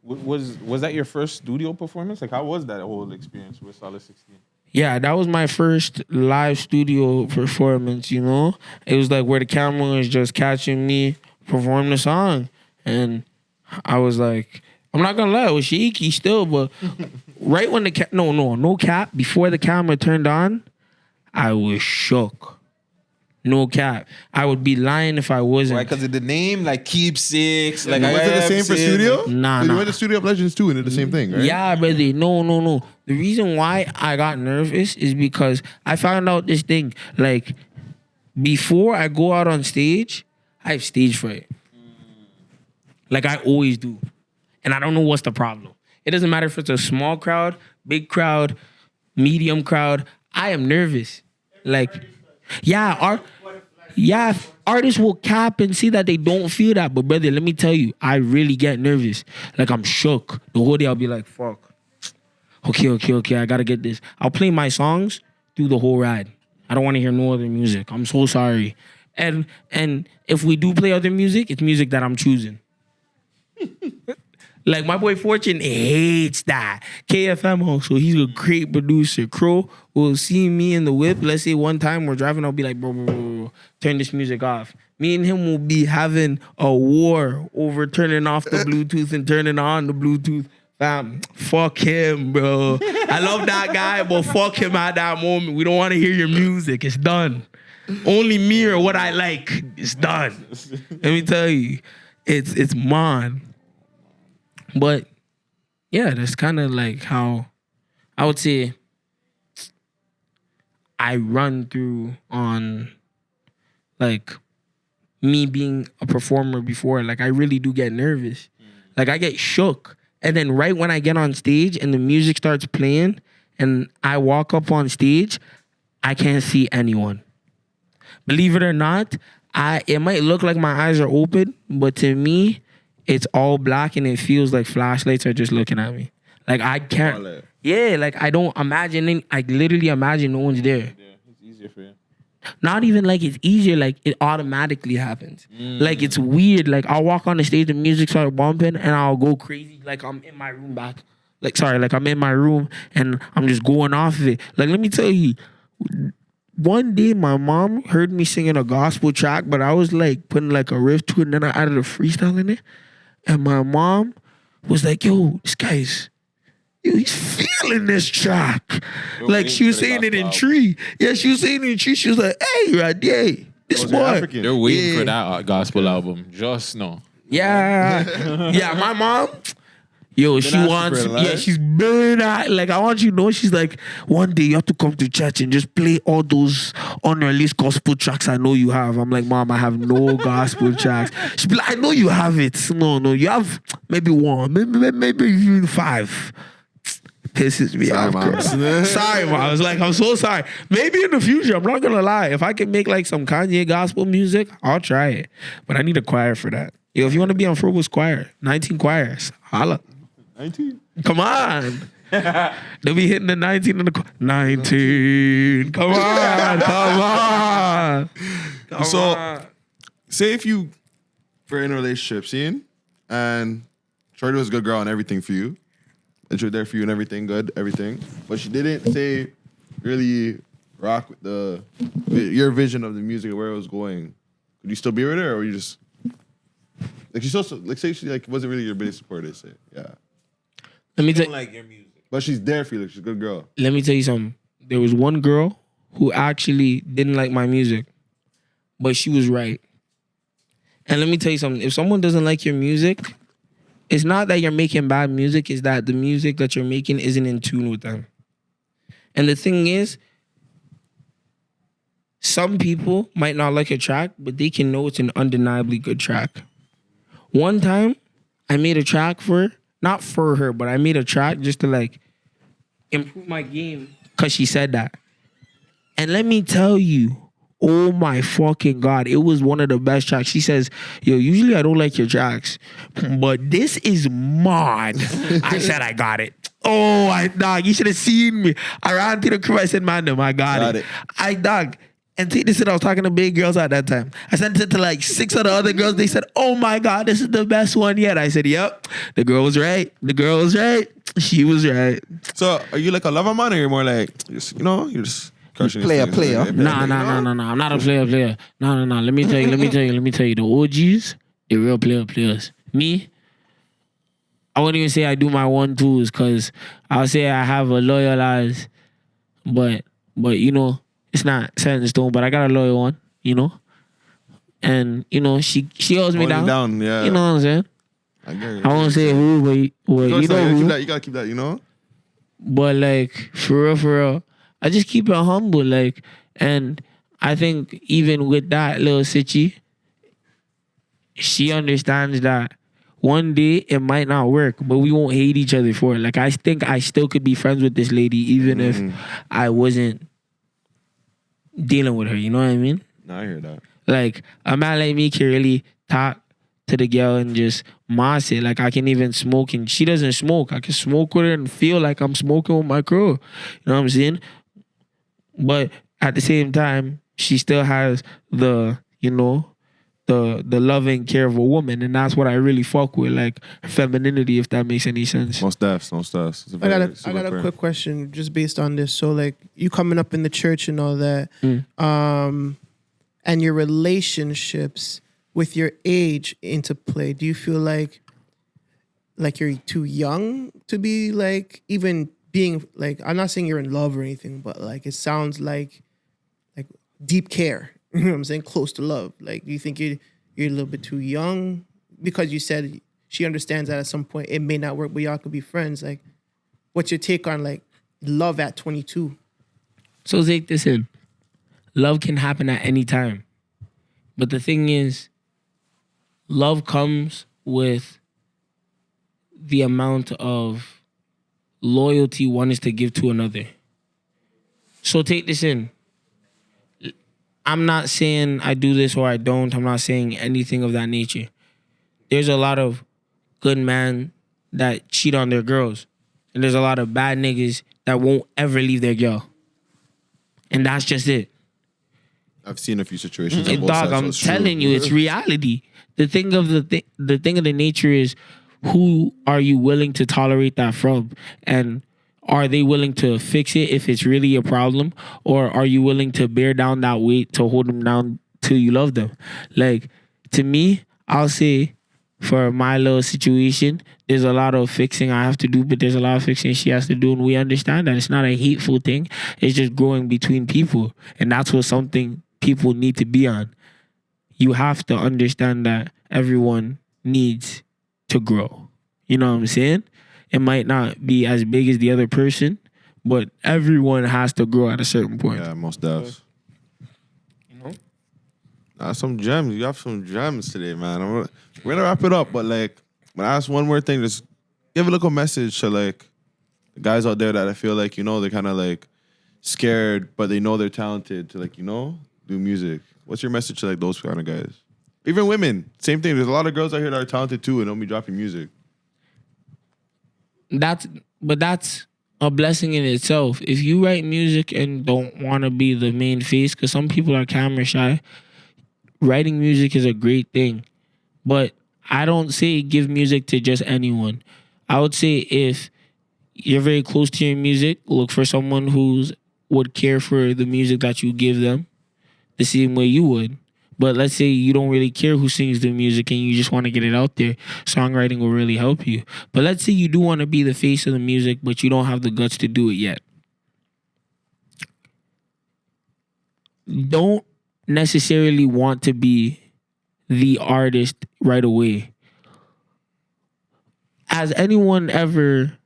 D: Was that your first studio performance? Like, how was that whole experience with Solid 16?
A: Yeah, that was my first live studio performance, you know? It was like where the camera was just catching me perform the song. And I was like, I'm not gonna lie, it was shaky still, but right when the no cap, before the camera turned on, I was shook.
E: No cap. I would be lying if I wasn't.
D: Why? Because of the name, like Keepsakes. Like,
B: Is it the same for studio?
E: Nah,
B: So
E: nah.
B: you went to Studio of Legends too, and it's the same thing, right?
E: Yeah, brother. No. The reason why I got nervous is because I found out this thing. Like, before I go out on stage, I have stage fright. Like, I always do. And I don't know what's the problem. It doesn't matter if it's a small crowd, big crowd, medium crowd. I am nervous. Like, artists will cap and see that they don't feel that. But brother, let me tell you, I really get nervous. Like, I'm shook. The whole day I'll be like, fuck. Okay, I gotta get this. I'll play my songs through the whole ride. I don't want to hear no other music. I'm so sorry. And if we do play other music, it's music that I'm choosing. Like, my boy Fortune hates that. KFM also, he's a great producer. Crow will see me in the whip. Let's say one time we're driving, I'll be like, bro, turn this music off. Me and him will be having a war over turning off the Bluetooth and turning on the Bluetooth. Fam, fuck him, bro. I love that guy, but fuck him at that moment. We don't want to hear your music. It's done. Only me or what I like. It's done. Let me tell you, it's mine. But yeah, that's kind of like how I would say I run through on like me being a performer before. Like, I really do get nervous. Like, I get shook. And then right when I get on stage and the music starts playing and I walk up on stage, I can't see anyone. Believe it or not, it might look like my eyes are open, but to me, it's all black and it feels like flashlights are just looking at me. Like, I can't. Yeah, like, I don't imagine. I literally imagine no one's there.
C: Yeah, it's easier for you.
E: Not even like it's easier, like it automatically happens. Like, it's weird. Like, I'll walk on the stage, the music starts bumping, and I'll go crazy. Like, I'm in my room like I'm in my room and I'm just going off of it. Like, let me tell you, one day my mom heard me singing a gospel track, but I was like putting like a riff to it, and then I added a freestyle in it. And my mom was like, yo, he's feeling this track. Like, she was saying it in Tree. Yeah, she was saying it in Tree. She was like, hey, right there, this boy.
B: African.
C: They're waiting for that gospel album. Just no.
E: Yeah. Yeah, my mom, yo, she's been at, like, I want you to know, she's like, one day you have to come to church and just play all those unreleased gospel tracks I know you have. I'm like, Mom, I have no gospel tracks. She's like, I know you have it. No, you have maybe one, maybe even 5. Pisses me off,
B: Mom.
E: Sorry, Mom. I was like, I'm so sorry. Maybe in the future, I'm not gonna lie. If I can make like some Kanye gospel music, I'll try it. But I need a choir for that. Yo, if you want to be on Froboi's choir, 19 choirs, holla.
B: 19.
E: Come on. They'll be hitting the 19 in the 19. Come on.
B: Say if you were in a relationship, seeing, and Shorty was a good girl and everything for you, and she was there for you and everything, but she didn't say really rock with your vision of the music and where it was going. Could you still be with her, or were you just like, she's also like, say she like wasn't really your biggest supporter, say, yeah.
E: Let me tell
D: like your music.
B: But she's there for you. Like, she's a good girl.
E: Let me tell you something. There was one girl who actually didn't like my music, but she was right. And let me tell you something. If someone doesn't like your music, it's not that you're making bad music. It's that the music that you're making isn't in tune with them. And the thing is, some people might not like a track, but they can know it's an undeniably good track. One time, I made a track for her. Not for her, but I made a track just to like improve my game because she said that. And let me tell you, oh my fucking God, it was one of the best tracks. She says, yo, usually I don't like your tracks, but this is mod. I said, I got it. Oh, dog, you should have seen me. I ran to the crib, I said, Mandem, I got it. Dog. And take this, I was talking to big girls at that time. I sent it to like 6 of the other girls. They said, oh my God, this is the best one yet. I said, yep, the girl was right. She was right.
B: So are you like a lover man, or you're more like, just, you're just crushing
F: Player.
E: Nah. I'm not a player. No. Let me tell you. The OGs, the real players. Me, I wouldn't even say I do my 1-2s because I'll say I have a loyal eyes. But it's not set in stone, but I got a loyal one. you know. And you know, she holds me
B: Hold it
E: down.
B: down, yeah.
E: You know what I'm saying?
B: I get it.
E: I won't say who, but
B: You
E: you know who.
B: You gotta keep that, you know?
E: But like for real, I just keep it humble. Like, and I think even with that little sitchy, she understands that one day it might not work, but we won't hate each other for it. Like I think I still could be friends with this lady even if I wasn't dealing with her. You know what I mean?
B: No, I hear that.
E: Like a man like me can really talk to the girl and just moss it. Like I can even smoke and she doesn't smoke. I can smoke with her and feel like I'm smoking with my crew. You know what I'm saying? But at the same time, she still has the, you know, the loving care of a woman, and that's what I really fuck with, like femininity, if that makes any sense.
B: Most deaths. It's
F: I got a quick question just based on this. So like you coming up in the church and all that, and your relationships with your age into play. Do you feel like you're too young to be like even being like, I'm not saying you're in love or anything, but like it sounds like deep care. You know what I'm saying? Close to love. Like, do you think you're a little bit too young? Because you said she understands that at some point it may not work, but y'all could be friends. Like, what's your take on like love at 22?
E: So take this in. Love can happen at any time. But the thing is, love comes with the amount of loyalty one is to give to another. So take this in. I'm not saying I do this or I don't. I'm not saying anything of that nature. There's a lot of good men that cheat on their girls. And there's a lot of bad niggas that won't ever leave their girl. And that's just it.
B: I've seen a few situations.
E: And dog, I'm telling you, it's reality. The thing of the nature is, who are you willing to tolerate that from? And are they willing to fix it if it's really a problem? Or are you willing to bear down that weight to hold them down till you love them? Like, to me, I'll say for my little situation, there's a lot of fixing I have to do, but there's a lot of fixing she has to do. And we understand that it's not a hateful thing. It's just growing between people. And that's what something people need to be on. You have to understand that everyone needs to grow. You know what I'm saying? It might not be as big as the other person, but everyone has to grow at a certain point.
B: Yeah, most devs.
E: You know?
B: Some gems. You have some gems today, man. We're gonna wrap it up, but like, when I ask one more thing, just give a little message to like the guys out there that I feel like, you know, they're kind of like scared, but they know they're talented to like, you know, do music. What's your message to like those kind of guys? Even women, same thing. There's a lot of girls out here that are talented too and don't be dropping music.
E: That's a blessing in itself. If you write music and don't want to be the main face, because some people are camera shy, writing music is a great thing. But I don't say give music to just anyone. I would say if you're very close to your music, look for someone who's would care for the music that you give them the same way you would. But let's say you don't really care who sings the music and you just want to get it out there. Songwriting will really help you. But let's say you do want to be the face of the music, but you don't have the guts to do it yet. Don't necessarily want to be the artist right away. Has anyone ever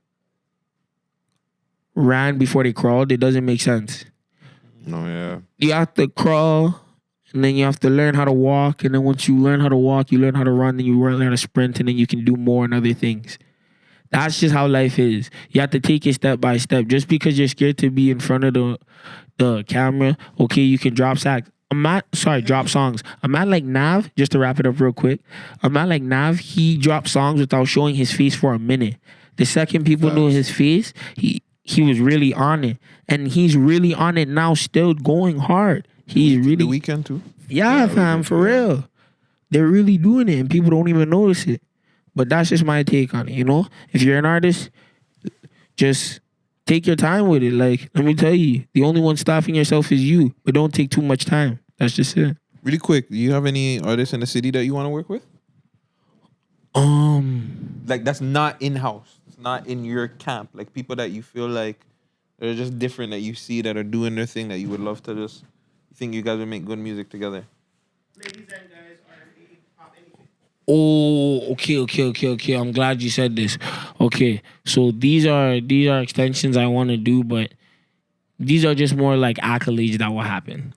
E: ran before they crawled? It doesn't make sense.
B: No, yeah.
E: You have to crawl, and then you have to learn how to walk, and then once you learn how to walk, you learn how to run, and you learn how to sprint, and then you can do more and other things. That's just how life is. You have to take it step by step. Just because you're scared to be in front of the camera, okay, you can drop drop songs. A man like Nav, just to wrap it up real quick, a man like Nav, he dropped songs without showing his face for a minute. The second people knew his face, he was really on it. And he's really on it now, still going hard. He's really...
D: The Weeknd too?
E: Yeah, fam, for real. They're really doing it and people don't even notice it. But that's just my take on it, you know? If you're an artist, just take your time with it. Like, let me tell you, the only one stopping yourself is you. But don't take too much time. That's just it.
D: Really quick, do you have any artists in the city that you want to work with? Like, that's not in-house. It's not in your camp. Like, people that you feel like they're just different, that you see that are doing their thing, that you would love to just You think you guys would make good music together?
E: Oh, okay. I'm glad you said this. Okay, so these are extensions I want to do, but these are just more like accolades that will happen.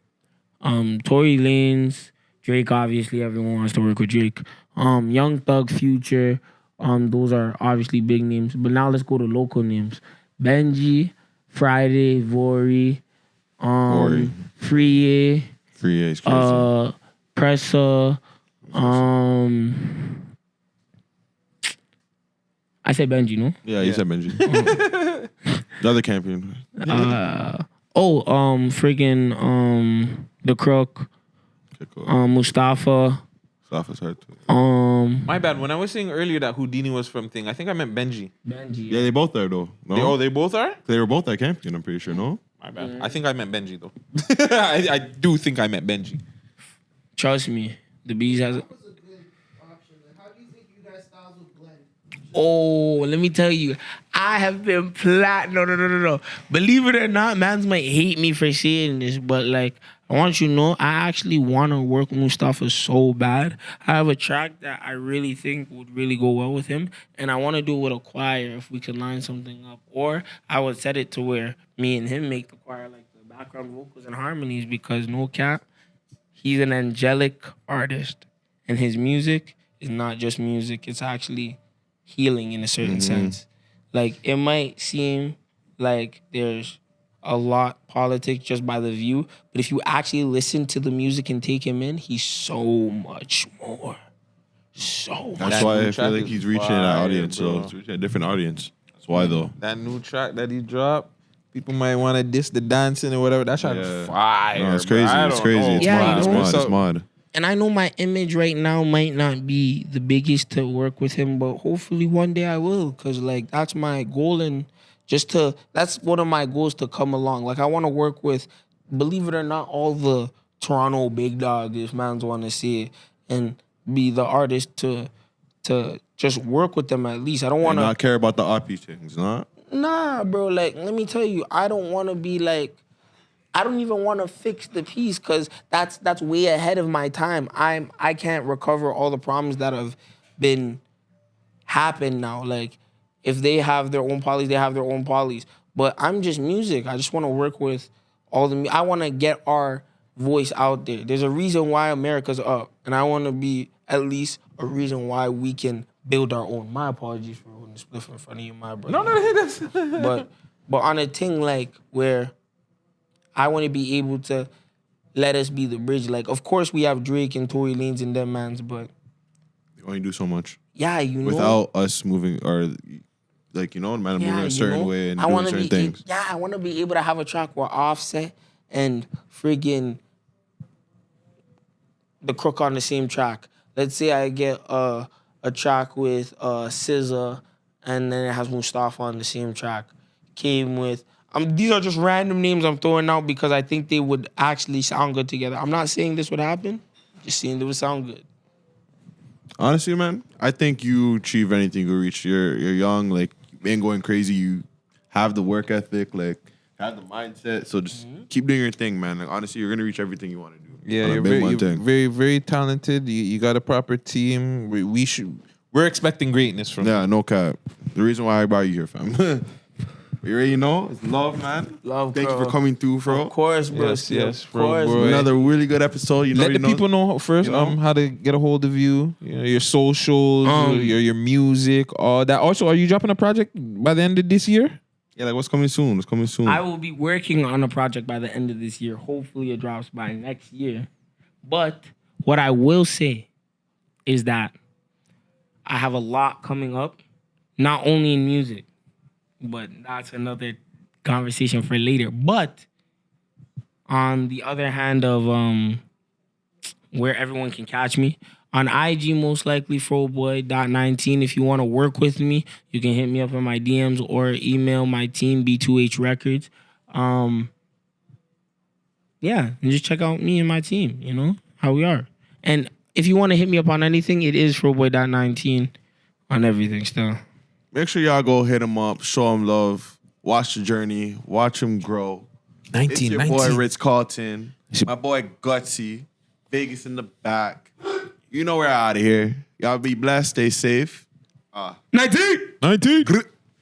E: Tory Lanez, Drake, obviously everyone wants to work with Drake. Young Thug, Future, those are obviously big names. But now let's go to local names. Benji, Friday, Vori, Free,
B: Free is crazy.
E: Pressa, I said Benji, no?
B: Yeah, you said Benji. The other champion.
E: Friggin' The Crook,
B: Okay, cool.
E: Mustafa,
B: Mustafa's hard too.
D: My bad. When I was saying earlier that Houdini was from thing, I think I meant Benji.
E: Benji.
B: Yeah, they both are though. No?
D: They both are?
B: They were both at champion, I'm pretty sure, no?
D: My bad. I think I meant Benji though. I do think I meant Benji.
E: Trust me, the Bees has.
F: What was a good option? Like, how do you think you guys' styles would blend?
E: Oh, let me tell you, I have been No. Believe it or not, mans might hate me for saying this, but like, I want you to know, I actually want to work with Mustafa so bad. I have a track that I really think would really go well with him, and I want to do it with a choir if we could line something up. Or I would set it to where me and him make the choir like the background vocals and harmonies, because no cap, he's an angelic artist, and his music is not just music, it's actually healing in a certain sense. Like, it might seem like there's a lot politics just by the view, but if you actually listen to the music and take him in, he's so much more. So much.
B: That's
D: That
B: why
D: new
B: I feel
D: track
B: like
D: is
B: he's reaching
D: fire,
B: that audience,
D: bro.
B: so it's reaching a different audience. That's why though.
D: That new track that he dropped, people might want to diss the dancing or whatever. That track
B: Yeah.
D: is fire.
B: No, it's
D: bro.
B: crazy.
D: I
B: It's
D: don't
B: crazy.
D: know.
B: It's
E: Yeah,
B: mod.
E: you
B: It's
E: know?
B: mod. It's mod.
E: And I know my image right now might not be the biggest to work with him, but hopefully one day I will, because like that's my goal, and that's one of my goals to come along. Like, I want to work with, believe it or not, all the Toronto big dogs, if mans want to see it, and be the artist to just work with them at least. I don't
B: And
E: want to.
B: not care about the RP things, not?
E: Nah, bro. Like, let me tell you, I don't want to be like. I don't even want to fix the piece, because that's way ahead of my time. I can't recover all the problems that have been happened now. Like, if they have their own polys, they have their own polys. But I'm just music. I just want to work with all the. I want to get our voice out there. There's a reason why America's up, and I want to be at least a reason why we can build our own. My apologies for holding the spliff in front of you, my brother.
D: No, that's
E: But on a thing like where I want to be able to let us be the bridge. Like, of course, we have Drake and Tory Lanez and them mans, but
B: You only do so much
E: yeah, you know,
B: without us moving or like man moving a certain way and doing certain things.
E: I want to be able to have a track where Offset and friggin' The Crook on the same track. Let's say I get a track with SZA, and then it has Mustafa on the same track. Came with. These are just random names I'm throwing out because I think they would actually sound good together. I'm not saying this would happen, just saying they would sound good.
B: Honestly, man, I think you achieve anything you reach. You're young, like you ain't going crazy. You have the work ethic, like have the mindset. So just keep doing your thing, man. Like honestly, you're gonna reach everything you want to do.
D: Yeah,
B: On a
D: you're
B: big
D: very,
B: one
D: you're
B: thing.
D: very, very talented. You got a proper team. We're expecting greatness from you.
B: Yeah, no cap. The reason why I brought you here, fam. You already know it's love, man.
E: Love,
B: Thank you
E: bro.
B: for coming through, bro.
E: Of course, bro.
D: Yes, yes,
E: of
D: bro,
E: course,
D: bro.
E: bro.
B: Another really good episode. You know,
D: Let the people know first
B: you know?
D: how to get a hold of you. Your socials, your music, all that. Also, are you dropping a project by the end of this year?
B: Yeah, like what's coming soon? What's coming soon?
E: I will be working on a project by the end of this year. Hopefully it drops by next year. But what I will say is that I have a lot coming up, not only in music, but that's another conversation for later. But on the other hand of where everyone can catch me, on IG, most likely Froboi.19. If you want to work with me, you can hit me up in my DMs or email my team, B2H Records. Yeah, and just check out me and my team, you know, how we are. And if you want to hit me up on anything, it is Froboi.19 on everything still.
B: Make sure y'all go hit him up, show him love, watch the journey, watch him grow. It's your
D: 19.
B: boy Rittz Carlton. My boy Guttzy. Vegas in the back. You know we're out of here. Y'all be blessed. Stay safe.
A: 19.
C: 19.